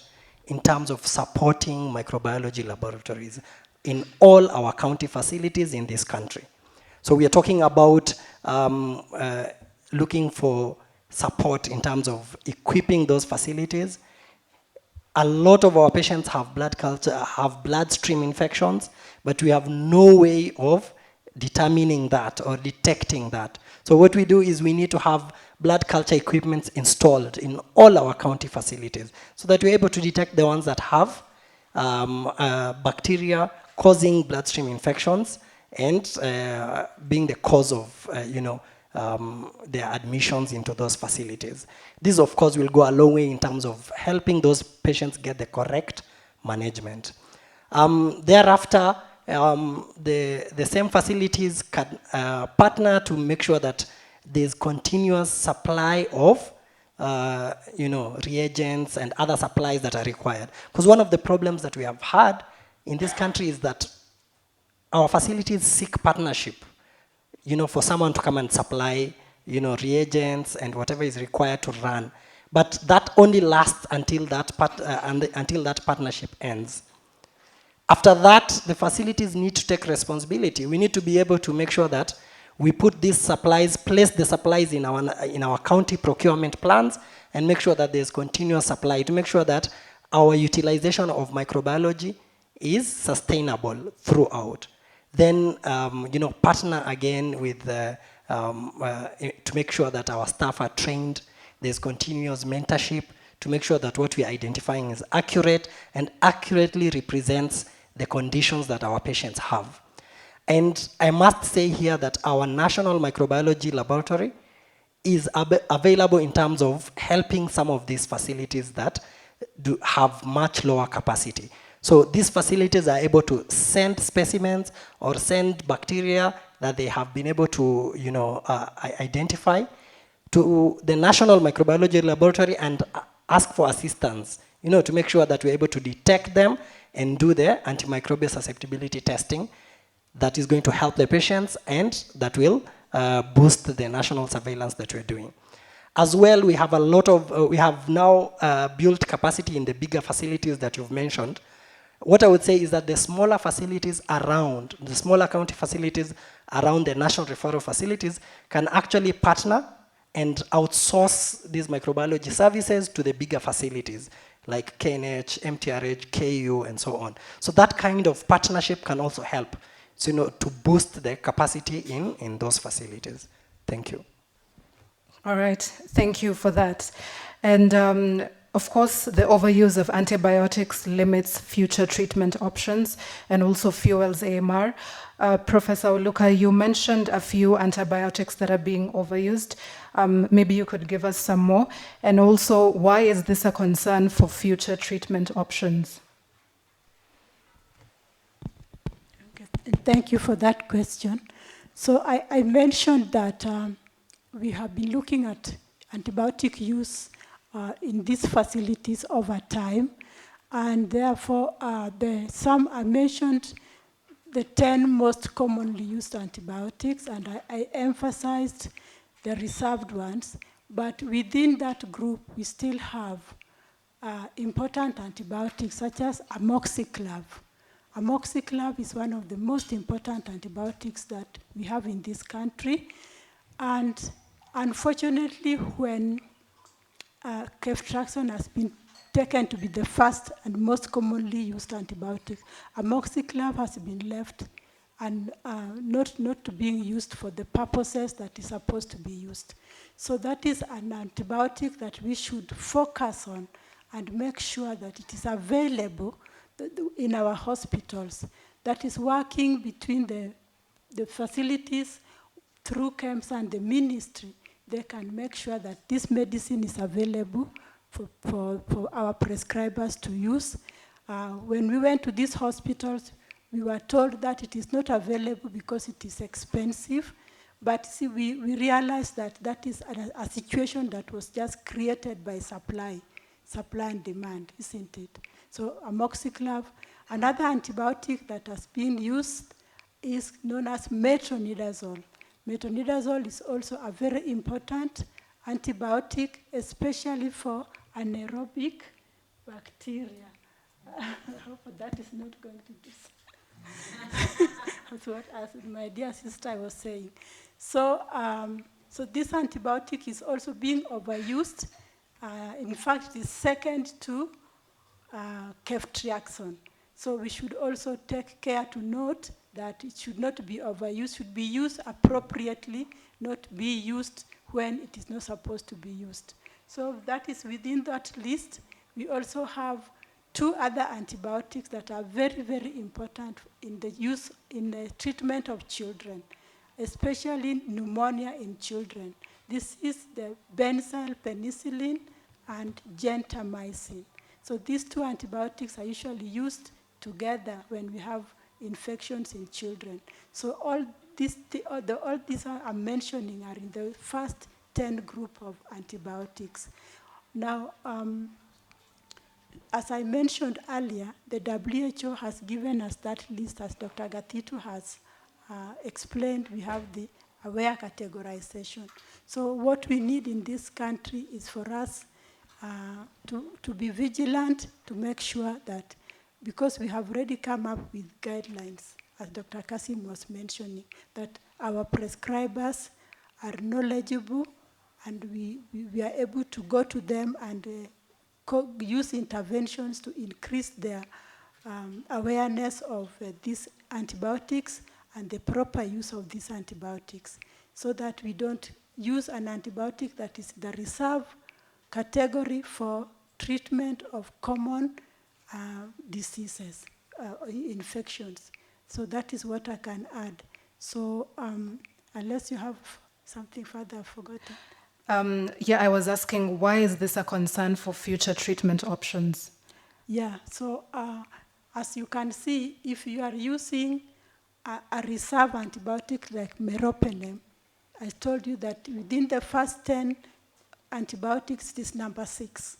in terms of supporting microbiology laboratories in all our county facilities in this country. So we are talking about looking for support in terms of equipping those facilities. A lot of our patients have bloodstream infections, but we have no way of determining that or detecting that. So what we do is we need to have blood culture equipment installed in all our county facilities so that we're able to detect the ones that have bacteria causing bloodstream infections and being the cause of, their admissions into those facilities. This, of course, will go a long way in terms of helping those patients get the correct management. Thereafter, the same facilities can partner to make sure that there's continuous supply of reagents and other supplies that are required. Because one of the problems that we have had in this country is that our facilities seek partnership, for someone to come and supply, reagents and whatever is required to run. But that only lasts until that partnership ends. After that, the facilities need to take responsibility. We need to be able to make sure that we put these supplies, place the supplies in our county procurement plans and make sure that there's continuous supply to make sure that our utilization of microbiology is sustainable throughout. Then, partner again with to make sure that our staff are trained. There's continuous mentorship to make sure that what we're identifying is accurate and accurately represents the conditions that our patients have. And I must say here that our National Microbiology Laboratory is available in terms of helping some of these facilities that do have much lower capacity. So these facilities are able to send specimens or send bacteria that they have been able to, identify to the National Microbiology Laboratory and ask for assistance, to make sure that we're able to detect them and do the antimicrobial susceptibility testing that is going to help the patients and that will boost the national surveillance that we're doing. As well, we have we have now built capacity in the bigger facilities that you've mentioned. What I would say is that the smaller facilities around, the smaller county facilities around the national referral facilities can actually partner and outsource these microbiology services to the bigger facilities like KNH, MTRH, KU, and so on. So that kind of partnership can also help to boost the capacity in those facilities. Thank you. All right, thank you for that. And of course, the overuse of antibiotics limits future treatment options and also fuels AMR. Professor Oluka, you mentioned a few antibiotics that are being overused. Maybe you could give us some more. And also, why is this a concern for future treatment options? And thank you for that question. So I mentioned that we have been looking at antibiotic use in these facilities over time, and therefore some I mentioned the 10 most commonly used antibiotics, and I emphasized the reserved ones, but within that group we still have important antibiotics such as amoxiclav. Amoxiclav is one of the most important antibiotics that we have in this country, and unfortunately when ceftriaxone has been taken to be the first and most commonly used antibiotic, amoxiclav has been left and not being used for the purposes that is supposed to be used. So that is an antibiotic that we should focus on and make sure that it is available in our hospitals. That is working between the facilities through camps and the ministry. They can make sure that this medicine is available for our prescribers to use. When we went to these hospitals, we were told that it is not available because it is expensive. But see, we realized that is a situation that was just created by supply and demand, isn't it? So amoxiclav, another antibiotic that has been used is known as metronidazole. Metronidazole is also a very important antibiotic, especially for anaerobic bacteria. I hope that is not going to do so. That's what my dear sister was saying. So, so this antibiotic is also being overused. In fact, it is second to ceftriaxone. So we should also take care to note that it should not be overused, should be used appropriately, not be used when it is not supposed to be used. So that is within that list. We also have 2 other antibiotics that are very, very important in the use in the treatment of children, especially pneumonia in children. This is the benzyl penicillin and gentamicin. So these 2 antibiotics are usually used together when we have infections in children. So all these I'm mentioning are in the first 10 group of antibiotics. Now, as I mentioned earlier, the WHO has given us that list, as Dr. Gatitu has explained. We have the aware categorization. So what we need in this country is for us to be vigilant, to make sure that, because we have already come up with guidelines, as Dr. Kasim was mentioning, that our prescribers are knowledgeable and we are able to go to them and use interventions to increase their awareness of these antibiotics and the proper use of these antibiotics, so that we don't use an antibiotic that is the reserve category for treatment of common diseases, infections. So that is what I can add. So unless you have something further I've forgotten. Yeah, I was asking, why is this a concern for future treatment options? Yeah, so as you can see, if you are using a reserve antibiotic like meropenem, I told you that within the first 10 antibiotics, it is number 6,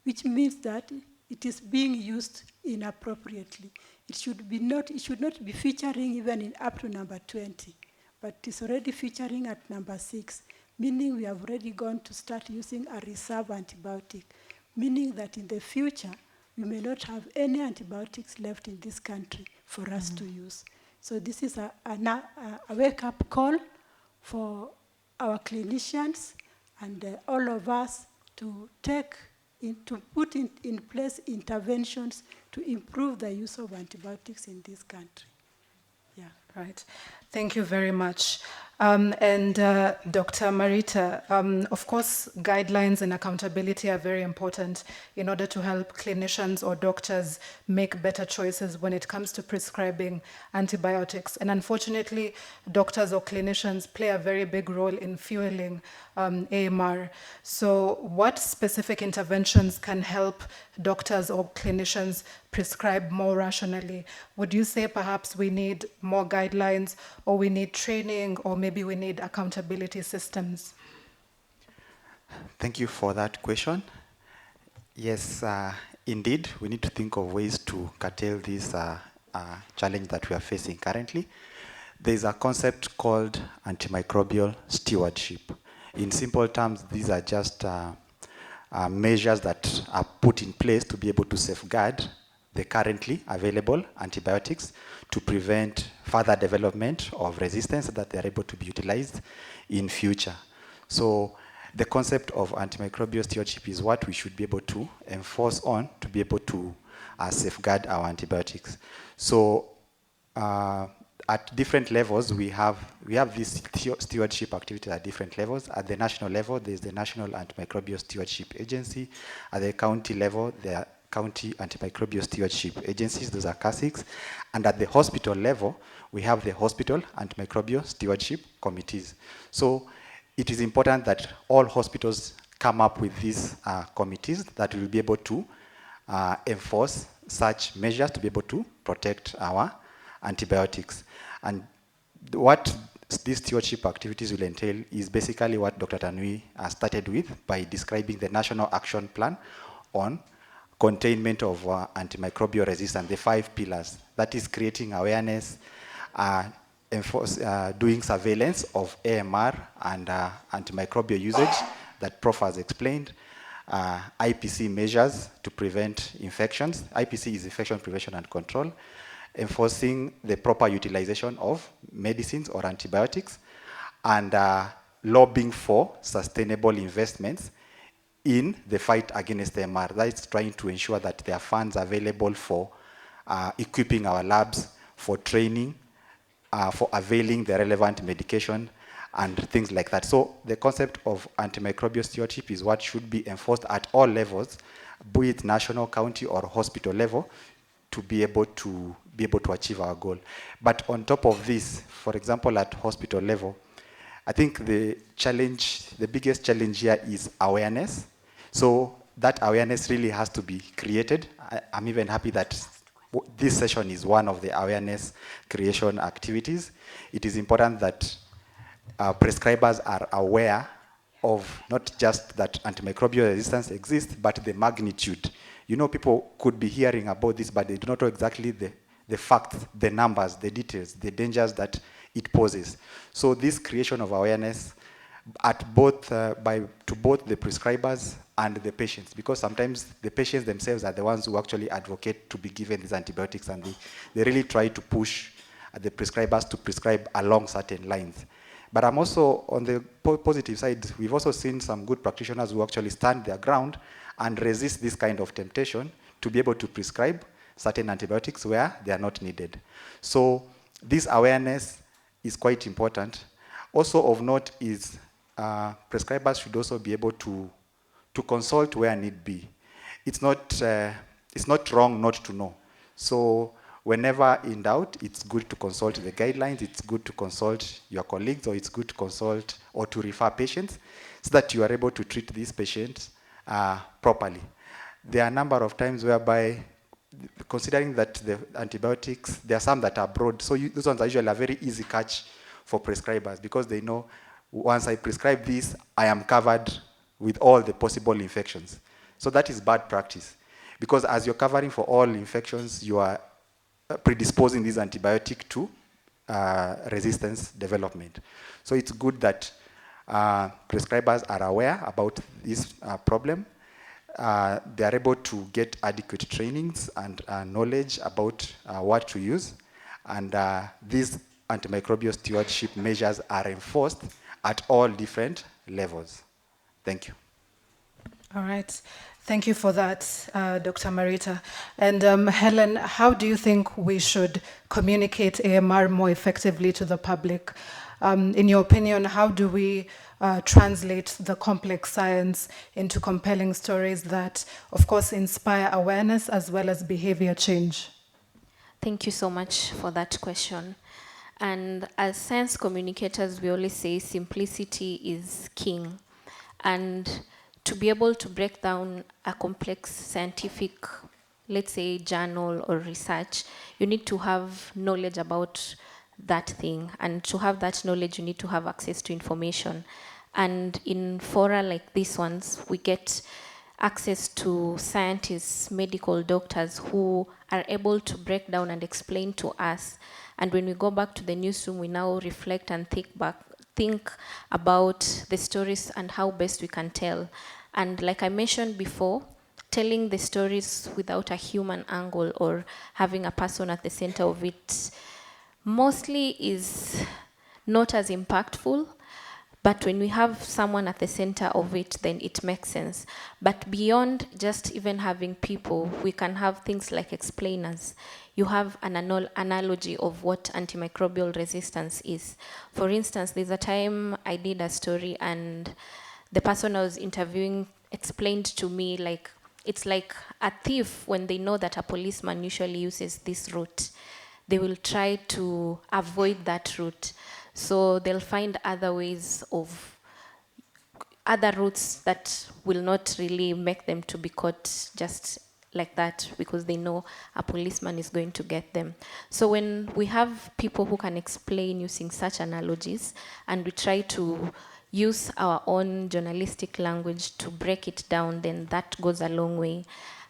which means that it is being used inappropriately. It should not be featuring even in up to number 20, but it is already featuring at number 6, meaning we have already gone to start using a reserve antibiotic, meaning that in the future, we may not have any antibiotics left in this country for us to use. So this is a wake-up call for our clinicians and all of us to put in place interventions to improve the use of antibiotics in this country. Yeah. Right. Thank you very much. Dr. Marita, of course, guidelines and accountability are very important in order to help clinicians or doctors make better choices when it comes to prescribing antibiotics. And unfortunately, doctors or clinicians play a very big role in fueling AMR. So what specific interventions can help doctors or clinicians prescribe more rationally? Would you say perhaps we need more guidelines, or we need training, or maybe we need accountability systems? Thank you for that question. Yes, indeed, we need to think of ways to curtail this challenge that we are facing currently. There is a concept called antimicrobial stewardship. In simple terms, these are just measures that are put in place to be able to safeguard the currently available antibiotics to prevent further development of resistance so that they are able to be utilized in future. So the concept of antimicrobial stewardship is what we should be able to enforce on to be able to safeguard our antibiotics. So at different levels, we have this stewardship activity at different levels. At the national level, there's the National Antimicrobial Stewardship Agency. At the county level, there are county antimicrobial stewardship agencies, those are CASICs. And at the hospital level, we have the hospital antimicrobial stewardship committees. So it is important that all hospitals come up with these committees that will be able to enforce such measures to be able to protect our antibiotics. And what these stewardship activities will entail is basically what Dr. Tanui started with by describing the National Action Plan on containment of antimicrobial resistance, the 5 pillars. That is creating awareness, doing surveillance of AMR and antimicrobial usage that Prof has explained, IPC measures to prevent infections. IPC is infection prevention and control, enforcing the proper utilization of medicines or antibiotics, and lobbying for sustainable investments in the fight against AMR. That's trying to ensure that there are funds available for equipping our labs, for training, for availing the relevant medication, and things like that. So the concept of antimicrobial stewardship is what should be enforced at all levels, be it national, county, or hospital level, to be able to achieve our goal. But on top of this, for example, at hospital level, I think the biggest challenge here is awareness. So that awareness really has to be created. I'm even happy that this session is one of the awareness creation activities. It is important that prescribers are aware of not just that antimicrobial resistance exists, but the magnitude. You know, people could be hearing about this, but they do not know exactly the facts, the numbers, the details, the dangers that it poses. So this creation of awareness at both to both the prescribers and the patients, because sometimes the patients themselves are the ones who actually advocate to be given these antibiotics, and they really try to push the prescribers to prescribe along certain lines. But I'm also, on the positive side, we've also seen some good practitioners who actually stand their ground and resist this kind of temptation to be able to prescribe certain antibiotics where they are not needed. So this awareness is quite important. Also of note is prescribers should also be able to consult where need be. It's not wrong not to know. So whenever in doubt, it's good to consult the guidelines, it's good to consult your colleagues, or it's good to consult or to refer patients so that you are able to treat these patients properly. There are a number of times whereby, considering that the antibiotics, there are some that are broad, so those ones are usually a very easy catch for prescribers, because they know once I prescribe this, I am covered with all the possible infections. So that is bad practice, because as you're covering for all infections, you are predisposing this antibiotic to resistance development. So it's good that prescribers are aware about this problem. They are able to get adequate trainings and knowledge about what to use. And these antimicrobial stewardship measures are enforced at all different levels. Thank you. All right. Thank you for that, Dr. Marita. And Helen, how do you think we should communicate AMR more effectively to the public? In your opinion, how do we translate the complex science into compelling stories that, of course, inspire awareness as well as behavior change? Thank you so much for that question. And as science communicators, we always say simplicity is king. And to be able to break down a complex scientific, let's say, journal or research, you need to have knowledge about that thing. And to have that knowledge, you need to have access to information. And in fora like these ones, we get access to scientists, medical doctors who are able to break down and explain to us. And when we go back to the newsroom, we now reflect and think about the stories and how best we can tell. And like I mentioned before, telling the stories without a human angle or having a person at the center of it mostly is not as impactful. But when we have someone at the center of it, then it makes sense. But beyond just even having people, we can have things like explainers. You have an analogy of what antimicrobial resistance is. For instance, there's a time I did a story and the person I was interviewing explained to me like, it's like a thief when they know that a policeman usually uses this route. They will try to avoid that route. So they'll find other ways of, other routes that will not really make them to be caught just like that because they know a policeman is going to get them. So when we have people who can explain using such analogies and we try to use our own journalistic language to break it down, then that goes a long way.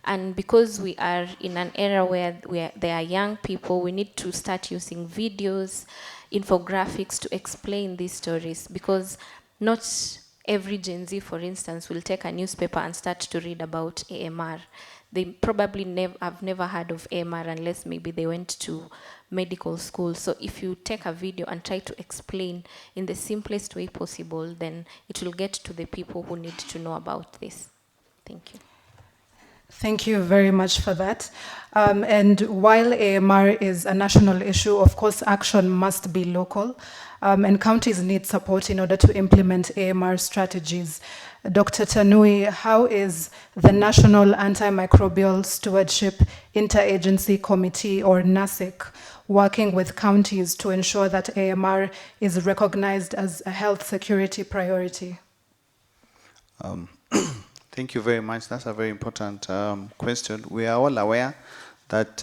And because we are in an era where there are young people, we need to start using videos, infographics to explain these stories, because not every Gen Z, for instance, will take a newspaper and start to read about AMR. They probably have never heard of AMR unless maybe they went to medical school. So if you take a video and try to explain in the simplest way possible, then it will get to the people who need to know about this. Thank you. Thank you very much for that. And while AMR is a national issue, of course, action must be local, and counties need support in order to implement AMR strategies. Dr. Tanui, how is the National Antimicrobial Stewardship Interagency Committee, or NASIC, working with counties to ensure that AMR is recognized as a health security priority? Thank you very much. That's a very important question. We are all aware that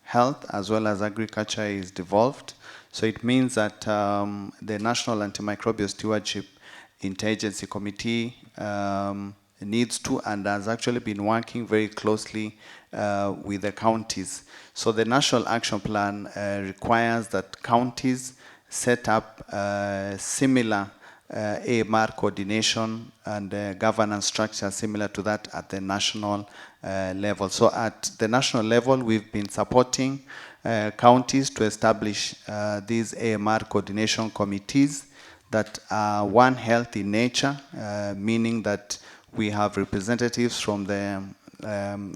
health as well as agriculture is devolved. So it means that the National Antimicrobial Stewardship Interagency Committee needs to and has actually been working very closely with the counties. So the National Action Plan requires that counties set up similar AMR coordination and governance structure similar to that at the national level. So at the national level, we've been supporting counties to establish these AMR coordination committees that are One Health in nature, meaning that we have representatives from the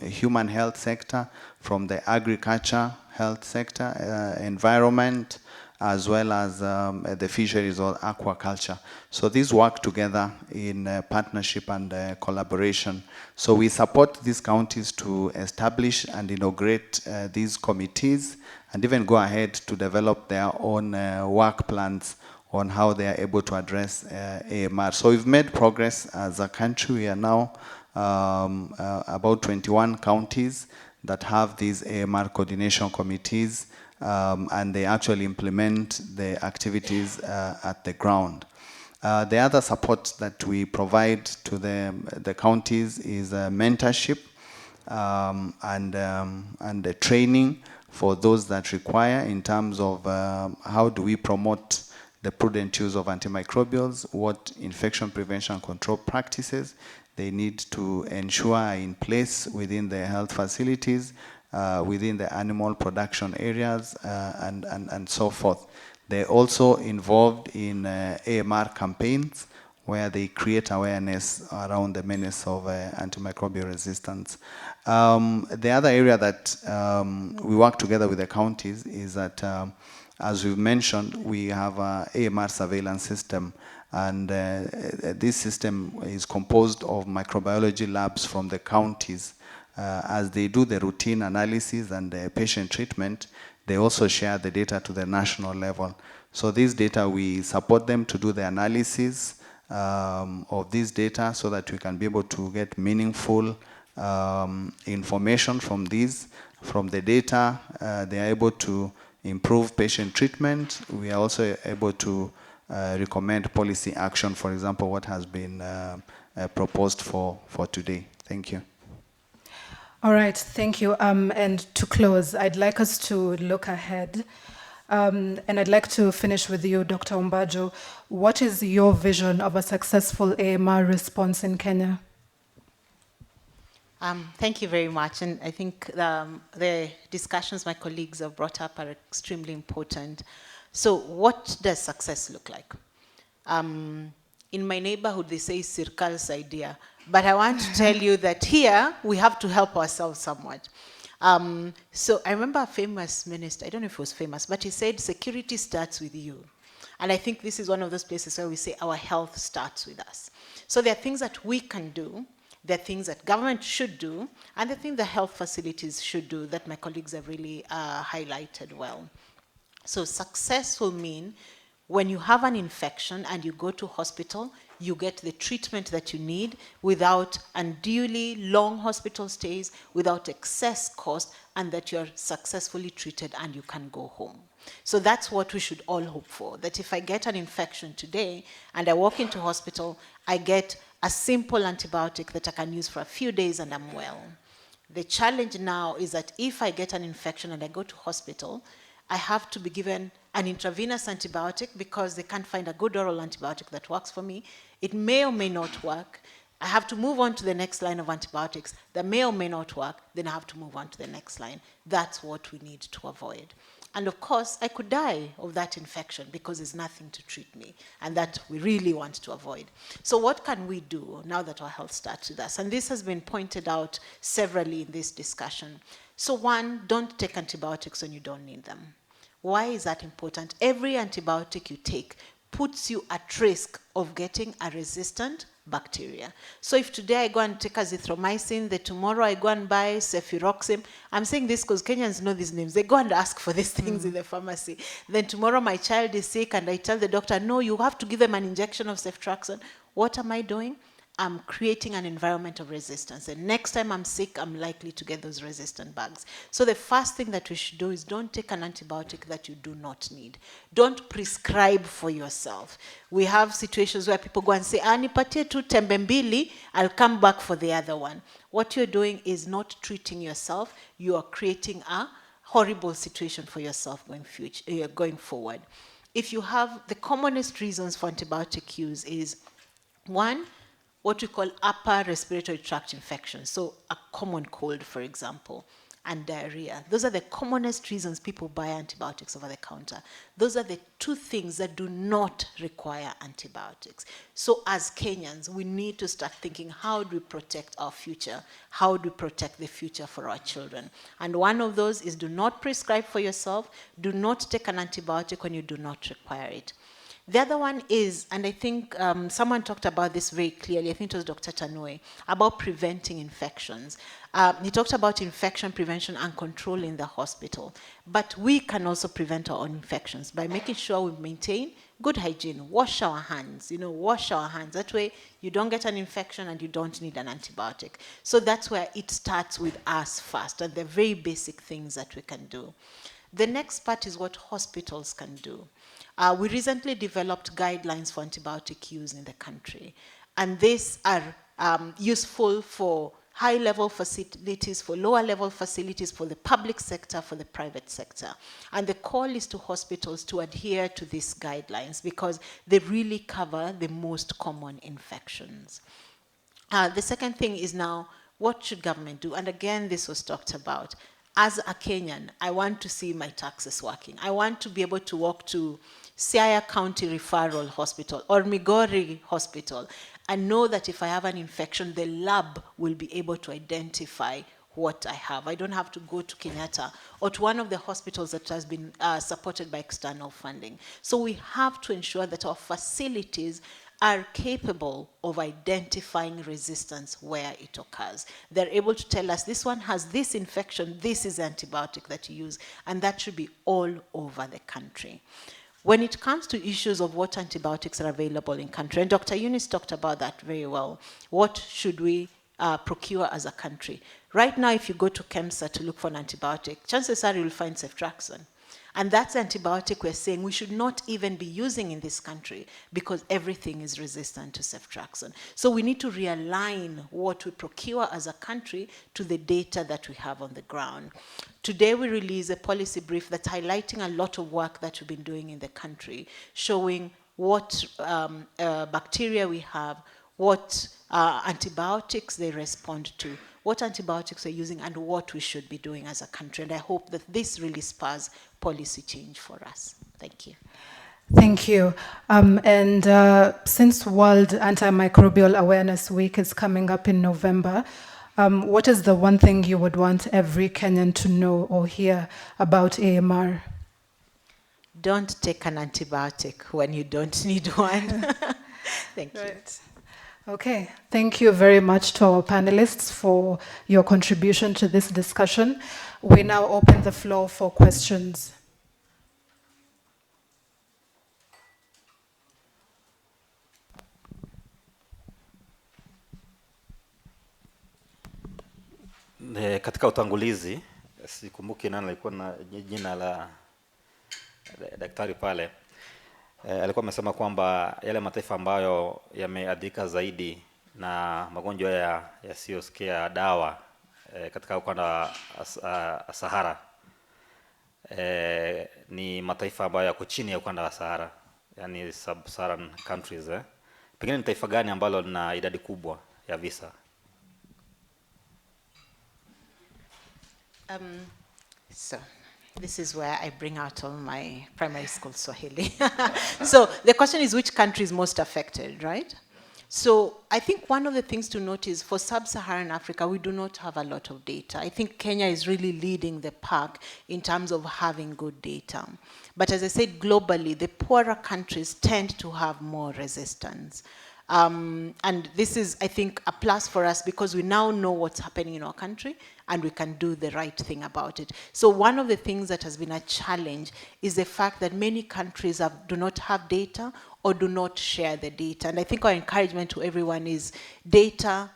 human health sector, from the agriculture health sector, environment, as well as the fisheries or aquaculture. So these work together in partnership and collaboration. So we support these counties to establish and inaugurate these committees and even go ahead to develop their own work plans on how they are able to address AMR. So we've made progress as a country. We are now about 21 counties that have these AMR coordination committees, and they actually implement the activities at the ground. The other support that we provide to the counties is mentorship and the training for those that require in terms of how do we promote the prudent use of antimicrobials, what infection prevention control practices they need to ensure are in place within the health facilities, within the animal production areas, and so forth. They're also involved in AMR campaigns where they create awareness around the menace of antimicrobial resistance. The other area that we work together with the counties is that, as we've mentioned, we have an AMR surveillance system, and this system is composed of microbiology labs from the counties. As they do the routine analysis and the patient treatment, they also share the data to the national level. So this data, we support them to do the analysis of this data so that we can be able to get meaningful information from the data. They are able to improve patient treatment. We are also able to recommend policy action, for example, what has been proposed for today. Thank you. All right, thank you. And to close, I'd like us to look ahead. And I'd like to finish with you, Dr. Umbajo. What is your vision of a successful AMR response in Kenya? Thank you very much. And I think the discussions my colleagues have brought up are extremely important. So what does success look like? In my neighborhood, they say Sirkal's idea. But I want to tell you that here, we have to help ourselves somewhat. So I remember a famous minister, I don't know if he was famous, but he said, security starts with you. And I think this is one of those places where we say our health starts with us. So there are things that we can do, there are things that government should do, and the things the health facilities should do that my colleagues have really highlighted well. So success will mean when you have an infection and you go to hospital, you get the treatment that you need without unduly long hospital stays, without excess cost, and that you're successfully treated and you can go home. So that's what we should all hope for, that if I get an infection today and I walk into hospital, I get a simple antibiotic that I can use for a few days and I'm well. The challenge now is that if I get an infection and I go to hospital, I have to be given an intravenous antibiotic because they can't find a good oral antibiotic that works for me. It may or may not work. I have to move on to the next line of antibiotics that may or may not work. Then I have to move on to the next line. That's what we need to avoid. And of course, I could die of that infection because there's nothing to treat me. And that we really want to avoid. So what can we do now that our health starts with us? And this has been pointed out severally in this discussion. So one, don't take antibiotics when you don't need them. Why is that important? Every antibiotic you take puts you at risk of getting a resistant bacteria. So if today I go and take azithromycin, then tomorrow I go and buy cefuroxime. I'm saying this because Kenyans know these names. They go and ask for these things in the pharmacy. Then tomorrow my child is sick and I tell the doctor, no, you have to give them an injection of ceftriaxone. What am I doing? I'm creating an environment of resistance. And next time I'm sick, I'm likely to get those resistant bugs. So the first thing that we should do is don't take an antibiotic that you do not need. Don't prescribe for yourself. We have situations where people go and say, nipatie tu tembe mbili, I'll come back for the other one. What you're doing is not treating yourself. You are creating a horrible situation for yourself going forward. If you have, the commonest reasons for antibiotic use is, one, what we call upper respiratory tract infections, so a common cold, for example, and diarrhea. Those are the commonest reasons people buy antibiotics over the counter. Those are the two things that do not require antibiotics. So as Kenyans, we need to start thinking, how do we protect our future? How do we protect the future for our children? And one of those is do not prescribe for yourself. Do not take an antibiotic when you do not require it. The other one is, and I think someone talked about this very clearly, I think it was Dr. Tanui, about preventing infections. He talked about infection prevention and control in the hospital. But we can also prevent our own infections by making sure we maintain good hygiene, wash our hands, wash our hands. That way you don't get an infection and you don't need an antibiotic. So that's where it starts with us first, and the very basic things that we can do. The next part is what hospitals can do. We recently developed guidelines for antibiotic use in the country. And these are useful for high-level facilities, for lower-level facilities, for the public sector, for the private sector. And the call is to hospitals to adhere to these guidelines because they really cover the most common infections. The second thing is now, what should government do? And again, this was talked about. As a Kenyan, I want to see my taxes working. I want to be able to walk to Siaya County Referral Hospital or Migori Hospital, and know that if I have an infection, the lab will be able to identify what I have. I don't have to go to Kenyatta or to one of the hospitals that has been supported by external funding. So we have to ensure that our facilities are capable of identifying resistance where it occurs. They're able to tell us this one has this infection, this is antibiotic that you use, and that should be all over the country. When it comes to issues of what antibiotics are available in country, and Dr. Eunice talked about that very well, what should we procure as a country? Right now, if you go to KEMSA to look for an antibiotic, chances are you'll find ceftriaxone. And that's antibiotic we're saying we should not even be using in this country because everything is resistant to ceftriaxone. So we need to realign what we procure as a country to the data that we have on the ground. Today we release a policy brief that's highlighting a lot of work that we've been doing in the country, showing what bacteria we have, what antibiotics they respond to, what antibiotics we're using, and what we should be doing as a country. And I hope that this really spurs policy change for us. Thank you. Thank you. Since World Antimicrobial Awareness Week is coming up in November, what is the one thing you would want every Kenyan to know or hear about AMR? Don't take an antibiotic when you don't need one. Thank you. Right. Okay, thank you very much to our panelists for your contribution to this discussion. We now open the floor for questions. Katika utangulizi, sikumbuki nani alikuwa na jina la daktari pale, alikuwa amesema kwamba yale mataifa ambayo yameadhika zaidi na magonjwa yasiyosikia dawa katika ukanda wa Sahara ni mataifa ambayo yako chini ya ukanda wa Sahara, yani sub-Saharan countries. Pengine ni taifa gani ambalo lina idadi kubwa ya visa? So this is where I bring out all my primary school Swahili. So the question is, which country is most affected, right? So I think one of the things to note is for sub-Saharan Africa, we do not have a lot of data. I think Kenya is really leading the pack in terms of having good data. But as I said, globally, the poorer countries tend to have more resistance. And this is, I think, a plus for us because we now know what's happening in our country and we can do the right thing about it. So one of the things that has been a challenge is the fact that many countries do not have data or do not share the data. And I think our encouragement to everyone is data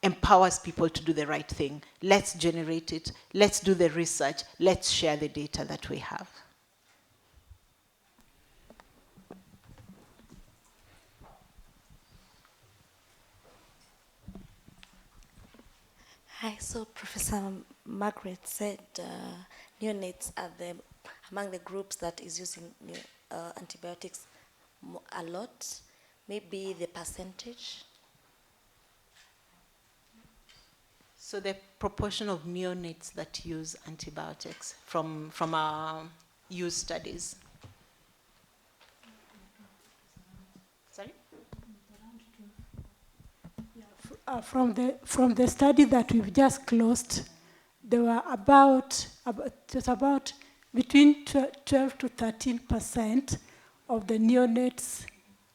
empowers people to do the right thing. Let's generate it. Let's do the research. Let's share the data that we have. Hi, so Professor Margaret said neonates are among the groups that is using antibiotics a lot. Maybe the percentage? So the proportion of neonates that use antibiotics from our use studies. Sorry? From the study that we've just closed, there were about between 12 to 13% of the neonates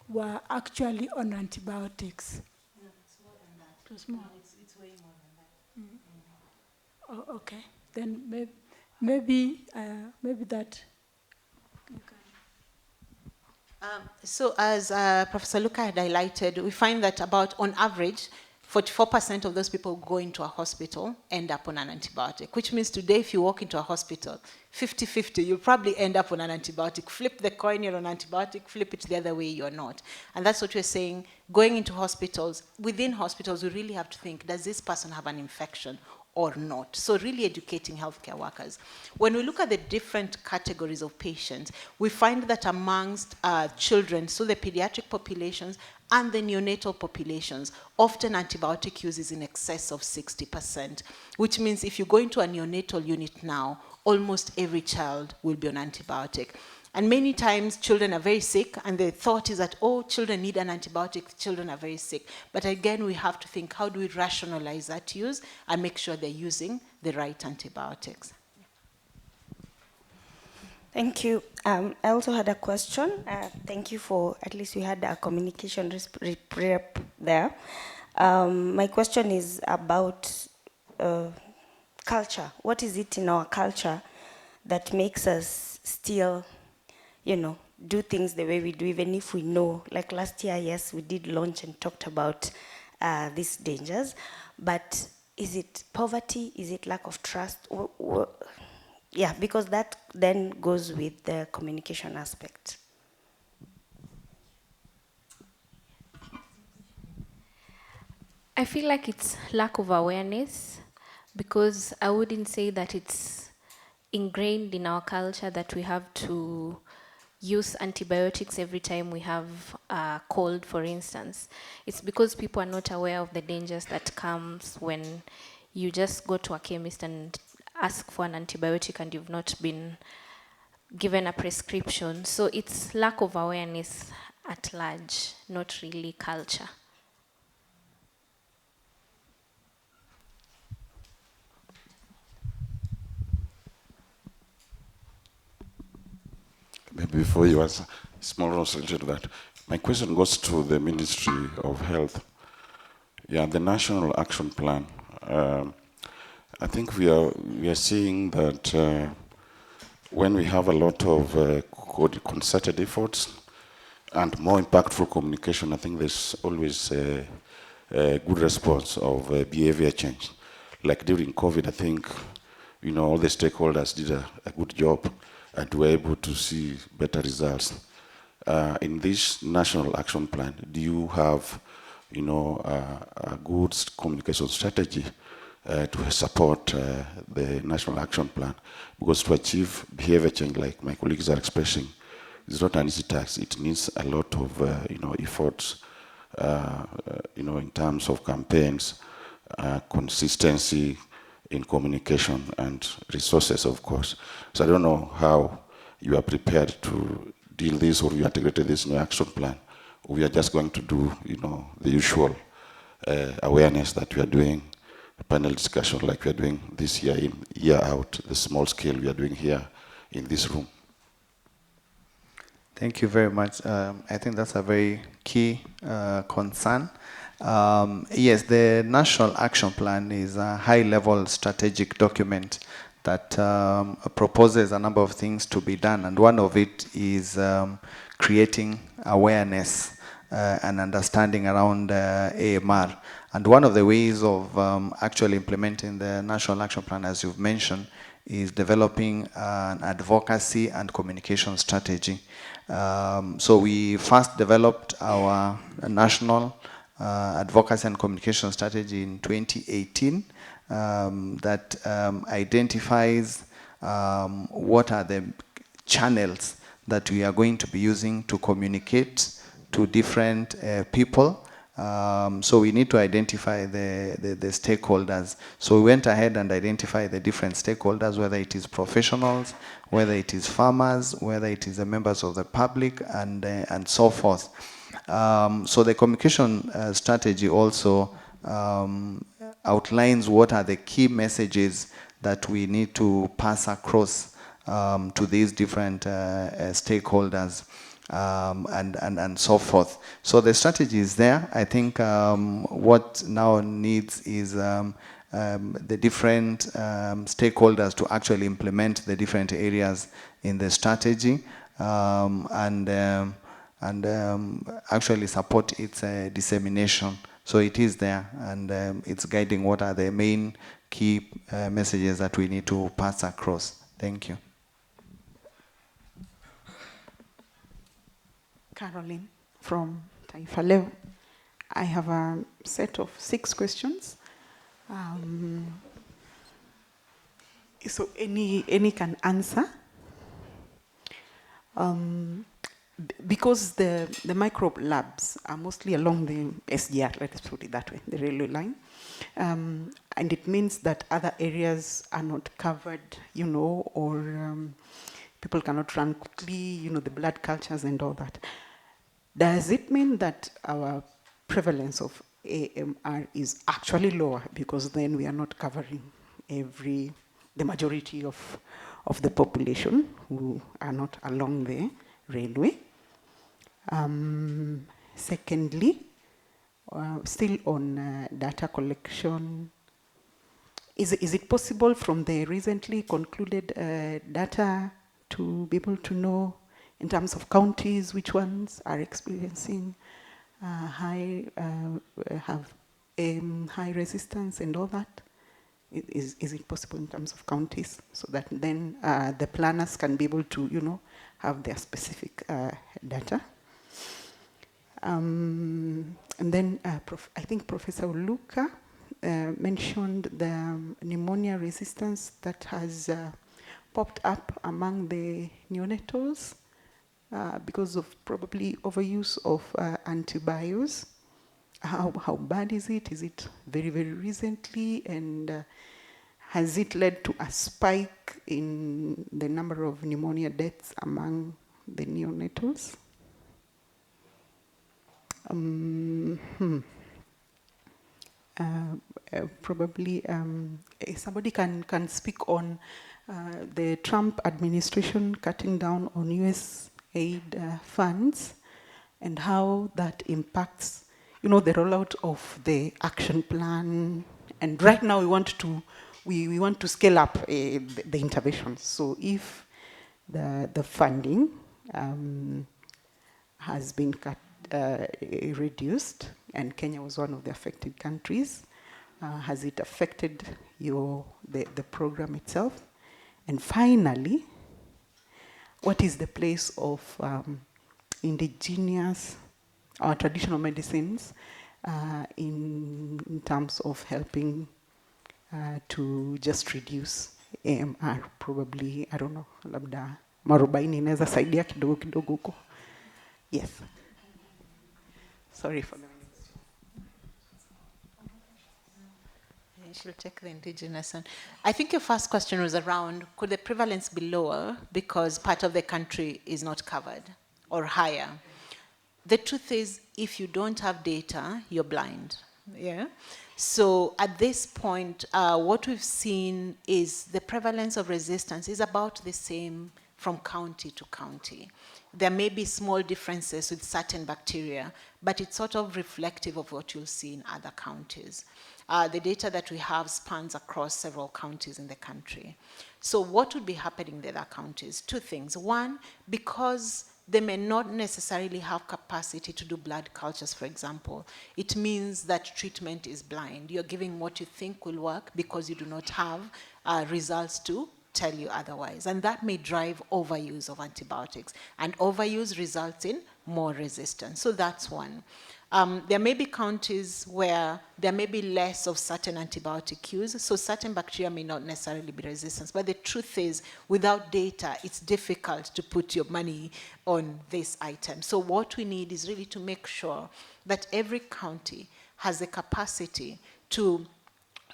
were actually on antibiotics. No, it's more than that. It was more. No, it's way more than that. Oh, okay. Then maybe that. So as Professor Luca had highlighted, we find that about, on average, 44% of those people who go into a hospital end up on an antibiotic, which means today if you walk into a hospital, 50-50, you'll probably end up on an antibiotic. Flip the coin, you're on antibiotic, flip it the other way, you're not. And that's what we're saying, going into hospitals, within hospitals, we really have to think, does this person have an infection or not? So really educating healthcare workers. When we look at the different categories of patients, we find that amongst children, so the pediatric populations and the neonatal populations, often antibiotic use is in excess of 60%, which means if you go into a neonatal unit now, almost every child will be on antibiotic. And many times children are very sick, and the thought is that, oh, children need an antibiotic, children are very sick. But again, we have to think, how do we rationalize that use and make sure they're using the right antibiotics? Thank you. I also had a question. Thank you for, at least we had a communication rep there. My question is about culture. What is it in our culture that makes us still, do things the way we do, even if we know, like last year, yes, we did launch and talked about these dangers, but is it poverty? Is it lack of trust? Yeah, because that then goes with the communication aspect. I feel like it's lack of awareness, because I wouldn't say that it's ingrained in our culture that we have to use antibiotics every time we have a cold, for instance. It's because people are not aware of the dangers that comes when you just go to a chemist and ask for an antibiotic and you've not been given a prescription. So it's lack of awareness at large, not really culture. Maybe before you answer, small related to that. My question goes to the Ministry of Health. Yeah, the National Action Plan. I think we are seeing that when we have a lot of concerted efforts and more impactful communication, I think there's always a good response of behavior change. Like during COVID, I think all the stakeholders did a good job and were able to see better results. In this National Action Plan, do you have a good communication strategy to support the National Action Plan? Because to achieve behavior change, like my colleagues are expressing, it's not an easy task. It needs a lot of efforts, in terms of campaigns, consistency in communication, and resources, of course. So I don't know how you are prepared to deal this, or you integrated this in your action plan, or we are just going to do, the usual awareness that we are doing, panel discussion like we are doing this year in, year out, the small scale we are doing here in this room. Thank you very much. I think that's a very key concern. Yes, the National Action Plan is a high-level strategic document that proposes a number of things to be done, and one of it is creating awareness and understanding around AMR. And one of the ways of actually implementing the National Action Plan, as you've mentioned, is developing an advocacy and communication strategy. So we first developed our national advocacy and communication strategy in 2018 that identifies what are the channels that we are going to be using to communicate to different people. So we need to identify the stakeholders. So we went ahead and identified the different stakeholders, whether it is professionals, whether it is farmers, whether it is the members of the public, and so forth. So the communication strategy also outlines what are the key messages that we need to pass across to these different stakeholders. And so forth. So the strategy is there. I think what now needs is the different stakeholders to actually implement the different areas in the strategy and actually support its dissemination. So it is there, and it's guiding what are the main key messages that we need to pass across. Thank you. Caroline from Taifa Leo. I have a set of 6 questions. So any can answer. Because the microbe labs are mostly along the SGR, let's put it that way, the railway line. And it means that other areas are not covered, or people cannot run quickly, the blood cultures and all that. Does it mean that our prevalence of AMR is actually lower because then we are not covering the majority of the population who are not along the railway? Secondly, still on data collection, is it possible from the recently concluded data to be able to know in terms of counties which ones are experiencing high resistance and all that? Is it possible in terms of counties so that then the planners can be able to have their specific data? And then I think Professor Uluka mentioned the pneumonia resistance that has popped up among the neonatals because of probably overuse of antibiotics. How bad is it? Is it very, very recently? And has it led to a spike in the number of pneumonia deaths among the neonatals? Probably somebody can speak on the Trump administration cutting down on US aid funds and how that impacts, the rollout of the action plan. And right now we want to scale up the interventions. So if the funding has been cut, reduced, and Kenya was one of the affected countries, has it affected the program itself? And finally, what is the place of indigenous or traditional medicines in terms of helping to just reduce AMR? Probably, I don't know, labda marubaini inaweza saidia kidogo kidogo huko. Yes. Sorry for the She'll take the indigenous one. I think your first question was around, could the prevalence be lower because part of the country is not covered or higher? The truth is, if you don't have data, you're blind. Yeah. So at this point, what we've seen is the prevalence of resistance is about the same from county to county. There may be small differences with certain bacteria, but it's sort of reflective of what you'll see in other counties. The data that we have spans across several counties in the country. So what would be happening in the other counties? Two things. One, because they may not necessarily have capacity to do blood cultures, for example, it means that treatment is blind. You're giving what you think will work because you do not have results to tell you otherwise. And that may drive overuse of antibiotics. And overuse results in more resistance. So that's one. There may be counties where there may be less of certain antibiotic use, so certain bacteria may not necessarily be resistant. But the truth is, without data, it's difficult to put your money on this item. So what we need is really to make sure that every county has the capacity to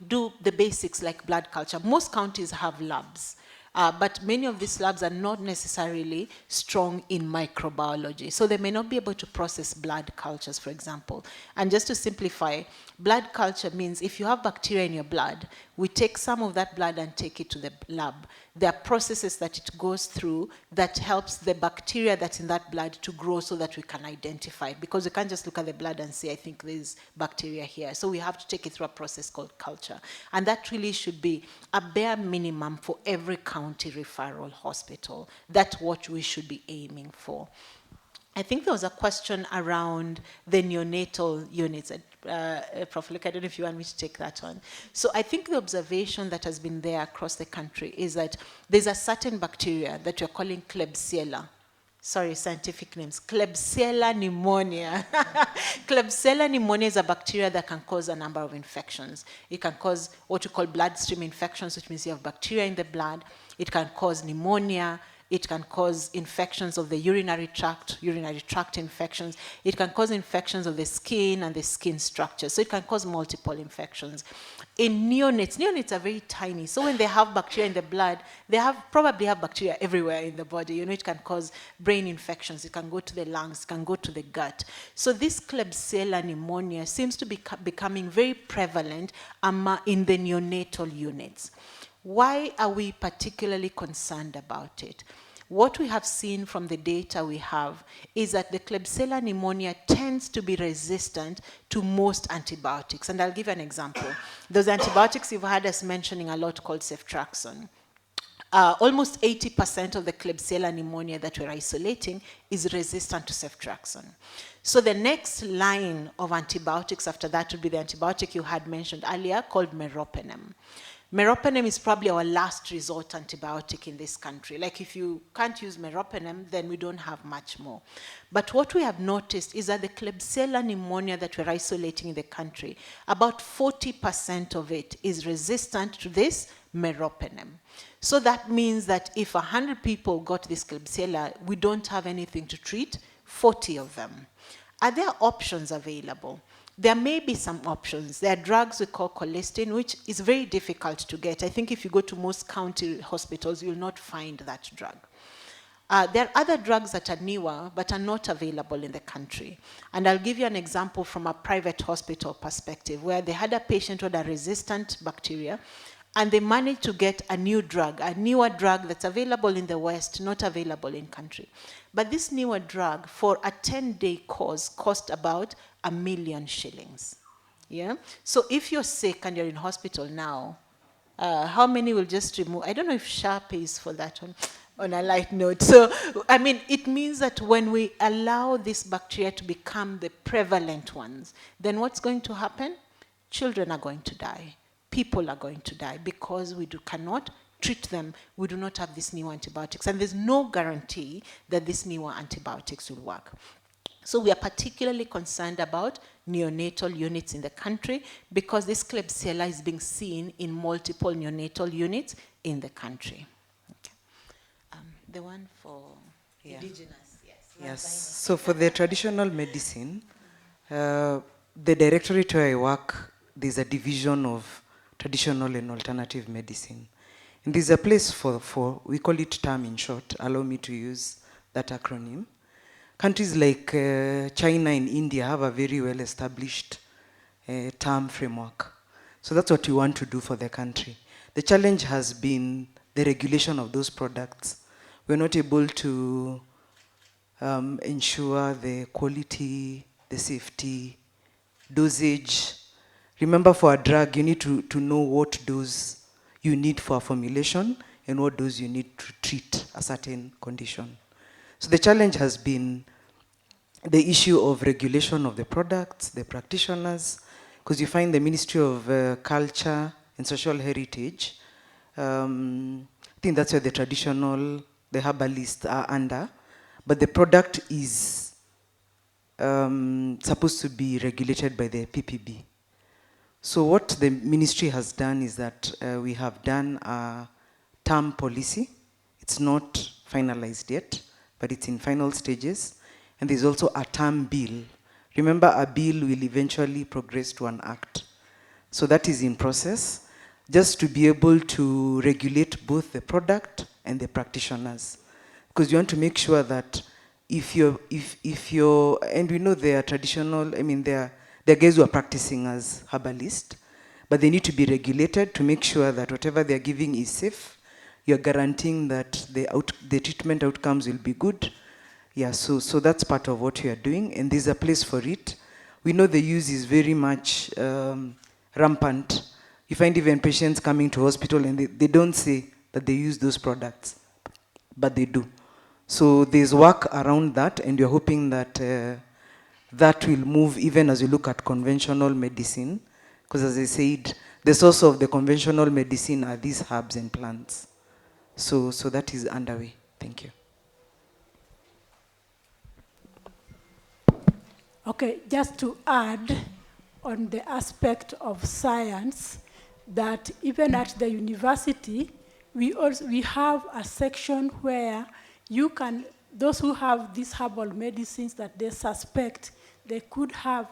do the basics like blood culture. Most counties have labs. But many of these labs are not necessarily strong in microbiology. So they may not be able to process blood cultures, for example. And just to simplify, blood culture means if you have bacteria in your blood, we take some of that blood and take it to the lab. There are processes that it goes through that helps the bacteria that's in that blood to grow so that we can identify it. Because we can't just look at the blood and say, I think there's bacteria here. So we have to take it through a process called culture. And that really should be a bare minimum for every county referral hospital. That's what we should be aiming for. I think there was a question around the neonatal units. Prof. Luke, I don't know if you want me to take that on. So I think the observation that has been there across the country is that there's a certain bacteria that you're calling Klebsiella. Sorry, scientific names. Klebsiella pneumonia. Klebsiella pneumonia is a bacteria that can cause a number of infections. It can cause what we call bloodstream infections, which means you have bacteria in the blood. It can cause pneumonia. it can cause infections of the urinary tract infections. It can cause infections of the skin and the skin structure. So it can cause multiple infections. In neonates are very tiny. So when they have bacteria in the blood, they probably have bacteria everywhere in the body. You know, it can cause brain infections. It can go to the lungs. It can go to the gut. So this Klebsiella pneumonia seems to be becoming very prevalent in the neonatal units. Why are we particularly concerned about it? What we have seen from the data we have is that the Klebsiella pneumonia tends to be resistant to most antibiotics. And I'll give you an example. Those antibiotics you've heard us mentioning a lot called ceftriaxone. Almost 80% of the Klebsiella pneumonia that we're isolating is resistant to ceftriaxone. So the next line of antibiotics after that would be the antibiotic you had mentioned earlier called meropenem. Meropenem is probably our last resort antibiotic in this country. Like if you can't use meropenem, then we don't have much more. But what we have noticed is that the Klebsiella pneumonia that we're isolating in the country, about 40% of it is resistant to this meropenem. So that means that if 100 people got this Klebsiella, we don't have anything to treat 40 of them. Are there options available? There may be some options. There are drugs we call colistin, which is very difficult to get. I think if you go to most county hospitals, you'll not find that drug. There are other drugs that are newer, but are not available in the country. And I'll give you an example from a private hospital perspective, where they had a patient with a resistant bacteria, and they managed to get a new drug, a newer drug that's available in the West, not available in country. But this newer drug, for a 10-day course, cost about 1 million shillings. Yeah? So if you're sick and you're in hospital now, how many will just remove? I don't know if SHA pays for that one, on a light note. So, I mean, it means that when we allow this bacteria to become the prevalent ones, then what's going to happen? Children are going to die. People are going to die because we cannot treat them. We do not have these new antibiotics. And there's no guarantee that these newer antibiotics will work. So we are particularly concerned about neonatal units in the country because this Klebsiella is being seen in multiple neonatal units in the country. Okay. The one for indigenous, yes. Yes, so for the traditional medicine, the directorate where I work, there's a division of traditional and alternative medicine. And there's a place for we call it TAM in short, allow me to use that acronym. Countries like China and India have a very well-established TAM framework. So that's what we want to do for the country. The challenge has been the regulation of those products. We're not able to ensure the quality, the safety, dosage. Remember, for a drug, you need to know what dose you need for a formulation and what dose you need to treat a certain condition. So the challenge has been the issue of regulation of the products, the practitioners, because you find the Ministry of Culture and Social Heritage, I think that's where the traditional, the herbalists are under, but the product is supposed to be regulated by the PPB. So what the ministry has done is that we have done a term policy. It's not finalized yet, but it's in final stages. And there's also a term bill. Remember, a bill will eventually progress to an act. So that is in process, just to be able to regulate both the product and the practitioners. Because you want to make sure that if you're, and we know they are traditional, I mean, they're guys who are practicing as herbalists, but they need to be regulated to make sure that whatever they're giving is safe. You're guaranteeing that the treatment outcomes will be good. Yeah, so that's part of what we are doing, and there's a place for it. We know the use is very much rampant. You find even patients coming to hospital and they don't say that they use those products, but they do. So there's work around that, and we're hoping that that will move even as we look at conventional medicine, because as I said, the source of the conventional medicine are these herbs and plants. So that is underway. Thank you. Okay, just to add on the aspect of science, that even at the university, we have a section where you can, those who have these herbal medicines that they suspect they could have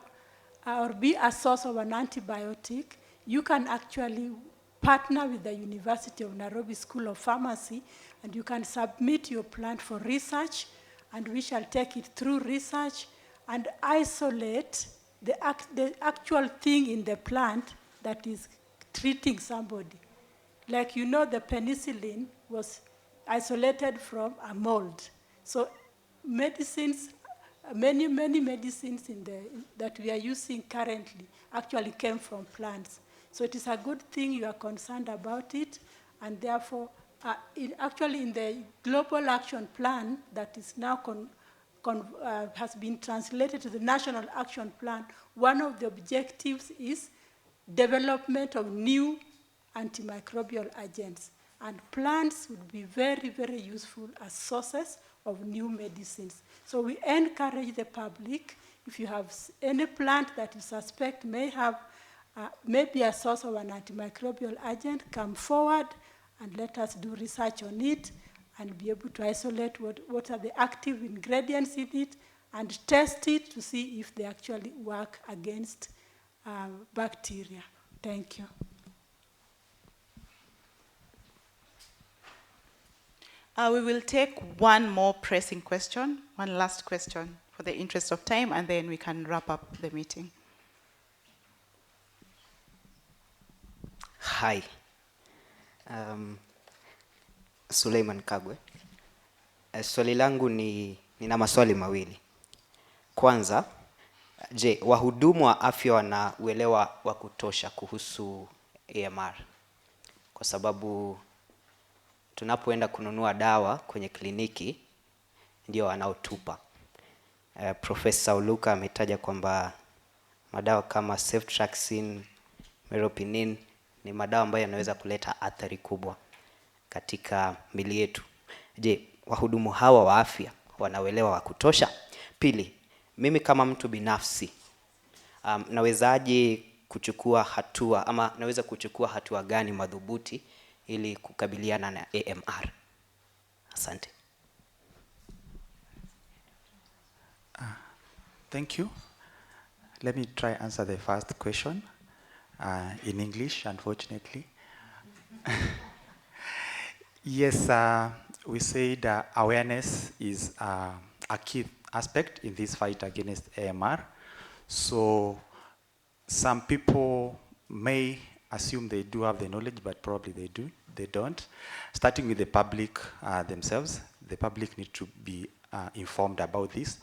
or be a source of an antibiotic, you can actually partner with the University of Nairobi School of Pharmacy, and you can submit your plant for research, and we shall take it through research and isolate the actual thing in the plant that is treating somebody. Like, you know, the penicillin was isolated from a mold. So medicines, many medicines that we are using currently actually came from plants. So it is a good thing you are concerned about it, and therefore, actually in the Global Action Plan that is now has been translated to the National Action Plan, one of the objectives is development of new antimicrobial agents. And plants would be very, very useful as sources of new medicines. So we encourage the public, if you have any plant that you suspect may have maybe a source of an antimicrobial agent, come forward and let us do research on it and be able to isolate what are the active ingredients in it and test it to see if they actually work against bacteria. Thank you. We will take one more pressing question, one last question for the interest of time, and then we can wrap up the meeting. Hi. Suleiman Kagwe. Swali langu nina maswali mawili. Kwanza, je, wahudumu wa afya wana uelewa wa kutosha kuhusu AMR? Kwa sababu tunapoenda kununua dawa kwenye kliniki ndio wanaotupa. Profesa Oluka ametaja kwamba madawa kama ceftriaxone, meropenem ni madawa ambayo yanaweza kuleta athari kubwa katika miili yetu. Je, wahudumu hawa wa afya wanauelewa wa kutosha? Pili, mimi kama mtu binafsi nawezaje kuchukua hatua ama naweza kuchukua hatua gani madhubuti ili kukabiliana na AMR? Asante. Thank you. Let me try answer the first question in English, unfortunately. Yes, we said awareness is a key aspect in this fight against AMR. So some people may assume they do have the knowledge, but probably they don't. Starting with the public themselves, the public need to be informed about this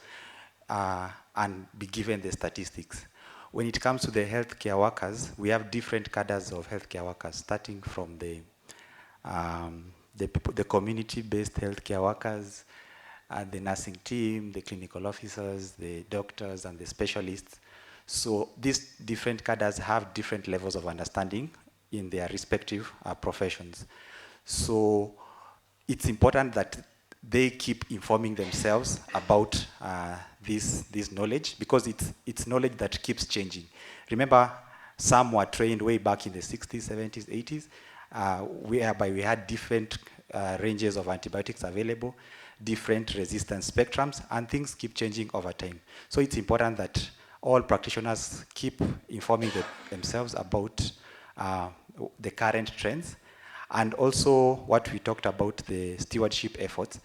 and be given the statistics. When it comes to the healthcare workers, we have different cadres of healthcare workers, starting from the community-based healthcare workers, the nursing team, the clinical officers, the doctors, and the specialists. So these different cadres have different levels of understanding in their respective professions. So it's important that they keep informing themselves about this knowledge, because it's knowledge that keeps changing. Remember, some were trained way back in the 60s, 70s, 80s, whereby we had different ranges of antibiotics available, different resistance spectrums, and things keep changing over time. So it's important that all practitioners keep informing themselves about the current trends, and also what we talked about, the stewardship efforts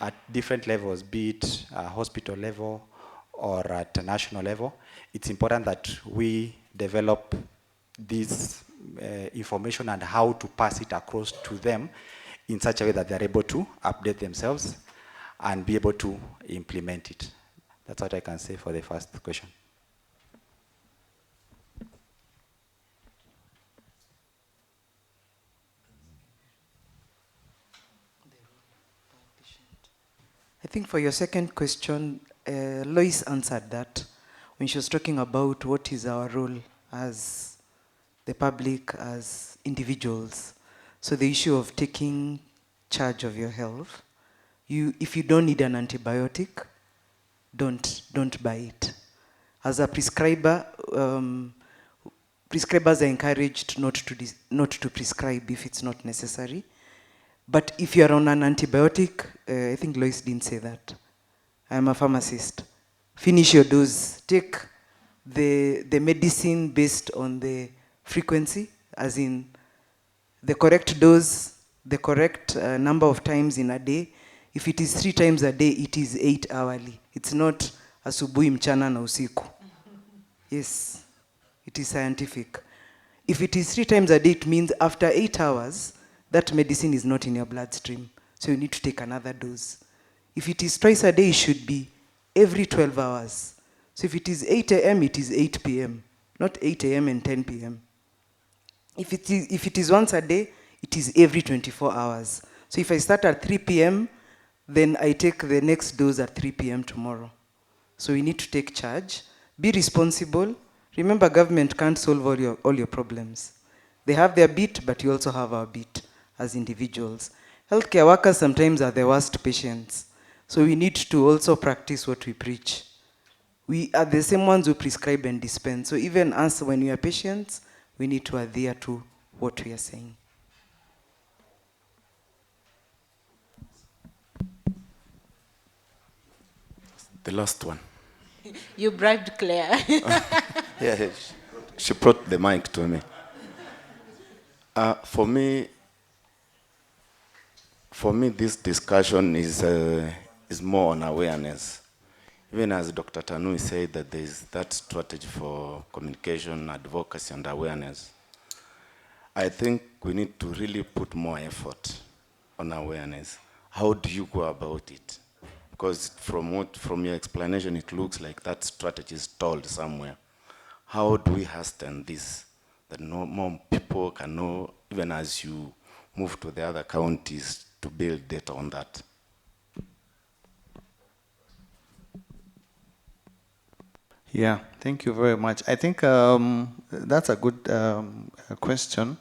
at different levels, be it hospital level or at a national level. It's important that we develop this information and how to pass it across to them in such a way that they're able to update themselves and be able to implement it. That's what I can say for the first question. I think for your second question, Lois answered that when she was talking about what is our role as the public, as individuals. So the issue of taking charge of your health, if you don't need an antibiotic, don't buy it. As a prescriber, prescribers are encouraged not to prescribe if it's not necessary, But if you're on an antibiotic, I think Lois didn't say that. I'm a pharmacist. Finish your dose. Take the medicine based on the frequency, as in the correct dose, the correct number of times in a day. If it is 3 times a day, it is 8 hourly. It's not asubuhi, mchana na usiku. Yes, it is scientific. If it is 3 times a day, it means after 8 hours, that medicine is not in your bloodstream. So you need to take another dose. If it is twice a day, it should be every 12 hours. So if it is 8 a.m., it is 8 p.m., not 8 a.m. and 10 p.m. If it is once a day, it is every 24 hours. So if I start at 3 p.m., then I take the next dose at 3 p.m. tomorrow. So we need to take charge, be responsible. Remember, government can't solve all your problems. They have their bit, but you also have our bit as individuals. Healthcare workers sometimes are the worst patients. So we need to also practice what we preach. We are the same ones who prescribe and dispense. So even us, when we are patients, we need to adhere to what we are saying. The last one. You bribed Claire. Yeah, she brought the mic to me. For me, this discussion is more on awareness. Even as Dr. Tanui said that there is that strategy for communication, advocacy, and awareness. I think we need to really put more effort on awareness. How do you go about it? Because from your explanation, it looks like that strategy is stalled somewhere. How do we hasten this, that more people can know, even as you move to the other counties, to build data on that? Yeah, thank you very much. I think that's a good question.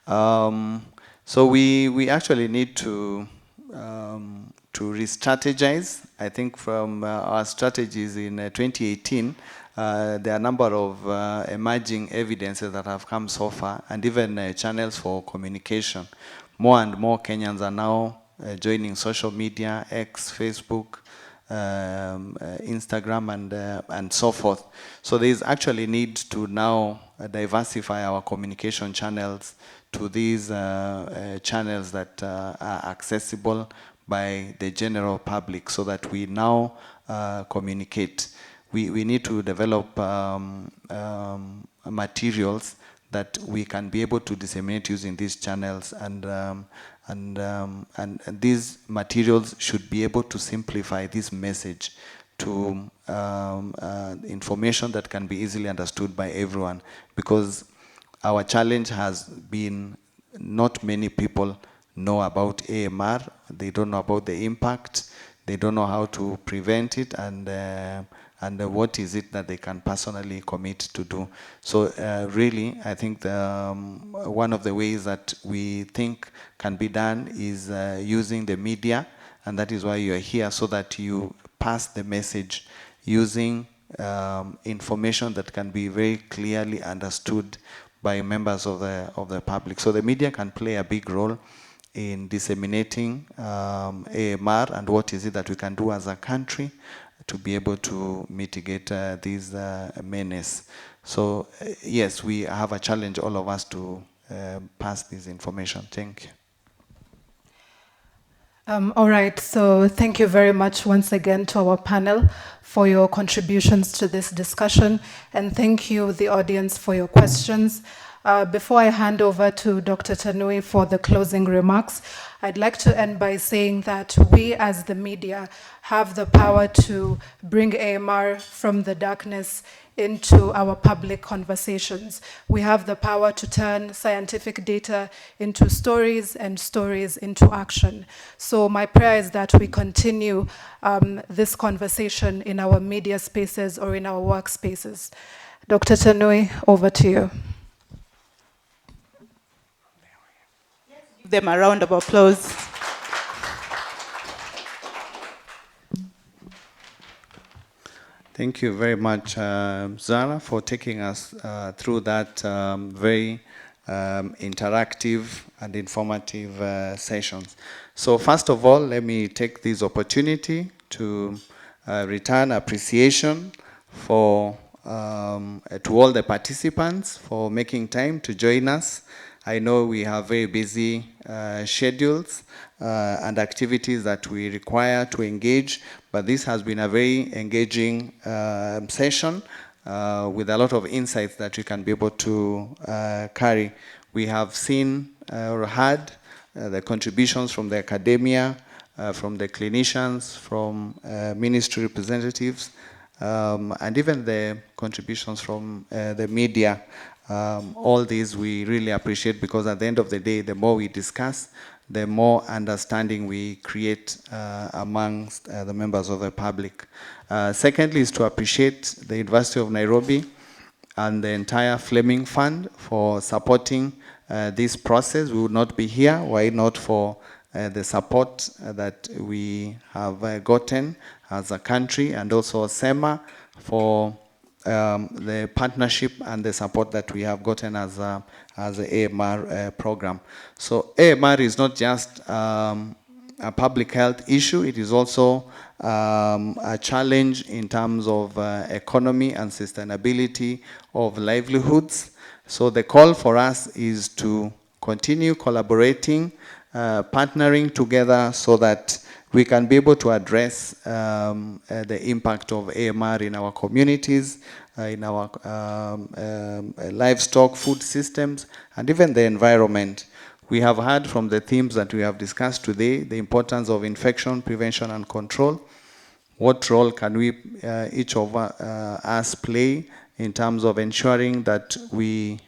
So we actually need to re-strategize. I think from our strategies in 2018, there are a number of emerging evidences that have come so far, and even channels for communication. More and more Kenyans are now joining social media, X, Facebook, Instagram, and so forth. So there is actually need to now diversify our communication channels to these channels that are accessible by the general public, so that we now communicate. We need to develop materials that we can be able to disseminate using these channels, and these materials should be able to simplify this message to information that can be easily understood by everyone, because our challenge has been not many people know about AMR. They don't know about the impact. They don't know how to prevent it, and what is it that they can personally commit to do. So really, I think one of the ways that we think can be done is using the media, and that is why you are here, so that you pass the message using information that can be very clearly understood by members of the public. So the media can play a big role in disseminating AMR, and what is it that we can do as a country to be able to mitigate these menace. So yes, we have a challenge, all of us, to pass this information. Thank you. All right, so thank you very much once again to our panel for your contributions to this discussion, and thank you, the audience, for your questions. Before I hand over to Dr. Tanui for the closing remarks, I'd like to end by saying that we as the media have the power to bring AMR from the darkness into our public conversations. We have the power to turn scientific data into stories, and stories into action. So my prayer is that we continue this conversation in our media spaces or in our workspaces. Dr. Tanui, over to you. Give them a round of applause. Thank you very much, Zara, for taking us through that very interactive and informative sessions. So first of all, let me take this opportunity to return appreciation to all the participants for making time to join us. I know we have very busy schedules and activities that we require to engage, but this has been a very engaging session with a lot of insights that we can be able to carry. We have seen or heard the contributions from the academia, from the clinicians, from ministry representatives, and even the contributions from the media. All these we really appreciate, because at the end of the day, the more we discuss, the more understanding we create amongst the members of the public. Secondly is to appreciate the University of Nairobi and the entire Fleming Fund for supporting this process. We would not be here were it not for the support that we have gotten as a country, and also SEMA for the partnership and the support that we have gotten as a AMR program. So AMR is not just a public health issue, it is also a challenge in terms of economy and sustainability of livelihoods. So the call for us is to continue collaborating, partnering together so that we can be able to address the impact of AMR in our communities, in our livestock food systems, and even the environment. We have heard from the themes that we have discussed today, the importance of infection prevention and control. What role can we, each of us play in terms of ensuring that we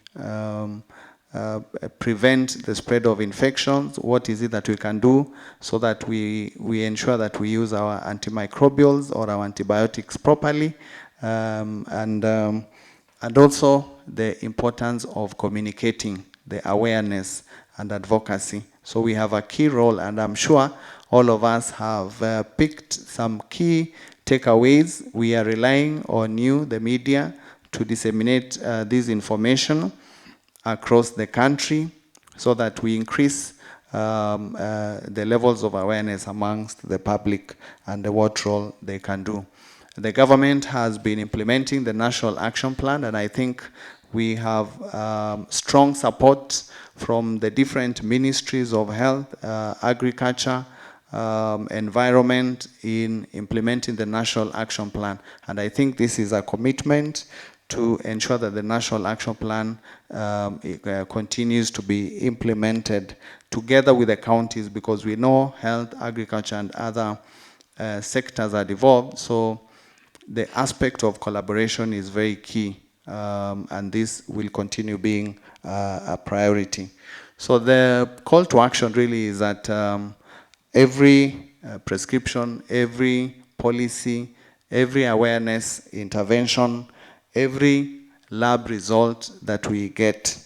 prevent the spread of infections? What is it that we can do so that we ensure that we use our antimicrobials or our antibiotics properly? And also the importance of communicating, the awareness and advocacy. So we have a key role, and I'm sure all of us have picked some key takeaways. We are relying on you, the media, to disseminate this information across the country so that we increase the levels of awareness amongst the public and what role they can do. The government has been implementing the National Action Plan, and I think we have strong support from the different ministries of health, agriculture, environment in implementing the National Action Plan. And I think this is a commitment to ensure that the National Action Plan continues to be implemented together with the counties, because we know health, agriculture, and other sectors are devolved. So the aspect of collaboration is very key, and this will continue being a priority. So the call to action really is that every prescription, every policy, every awareness intervention, every lab result that we get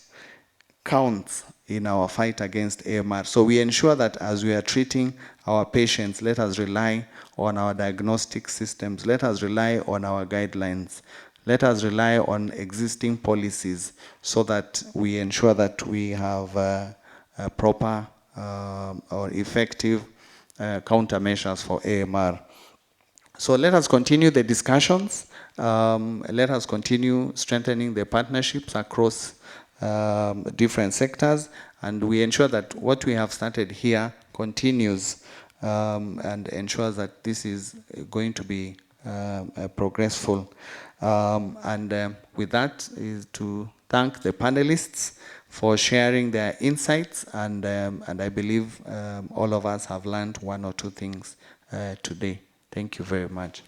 counts in our fight against AMR. So we ensure that as we are treating our patients, let us rely on our diagnostic systems, let us rely on our guidelines, let us rely on existing policies so that we ensure that we have a proper or effective countermeasures for AMR. So let us continue the discussions. Let us continue strengthening the partnerships across different sectors, and we ensure that what we have started here continues and ensures that this is going to be progressful. With that is to thank the panelists for sharing their insights, and I believe all of us have learned one or two things today. Thank you very much.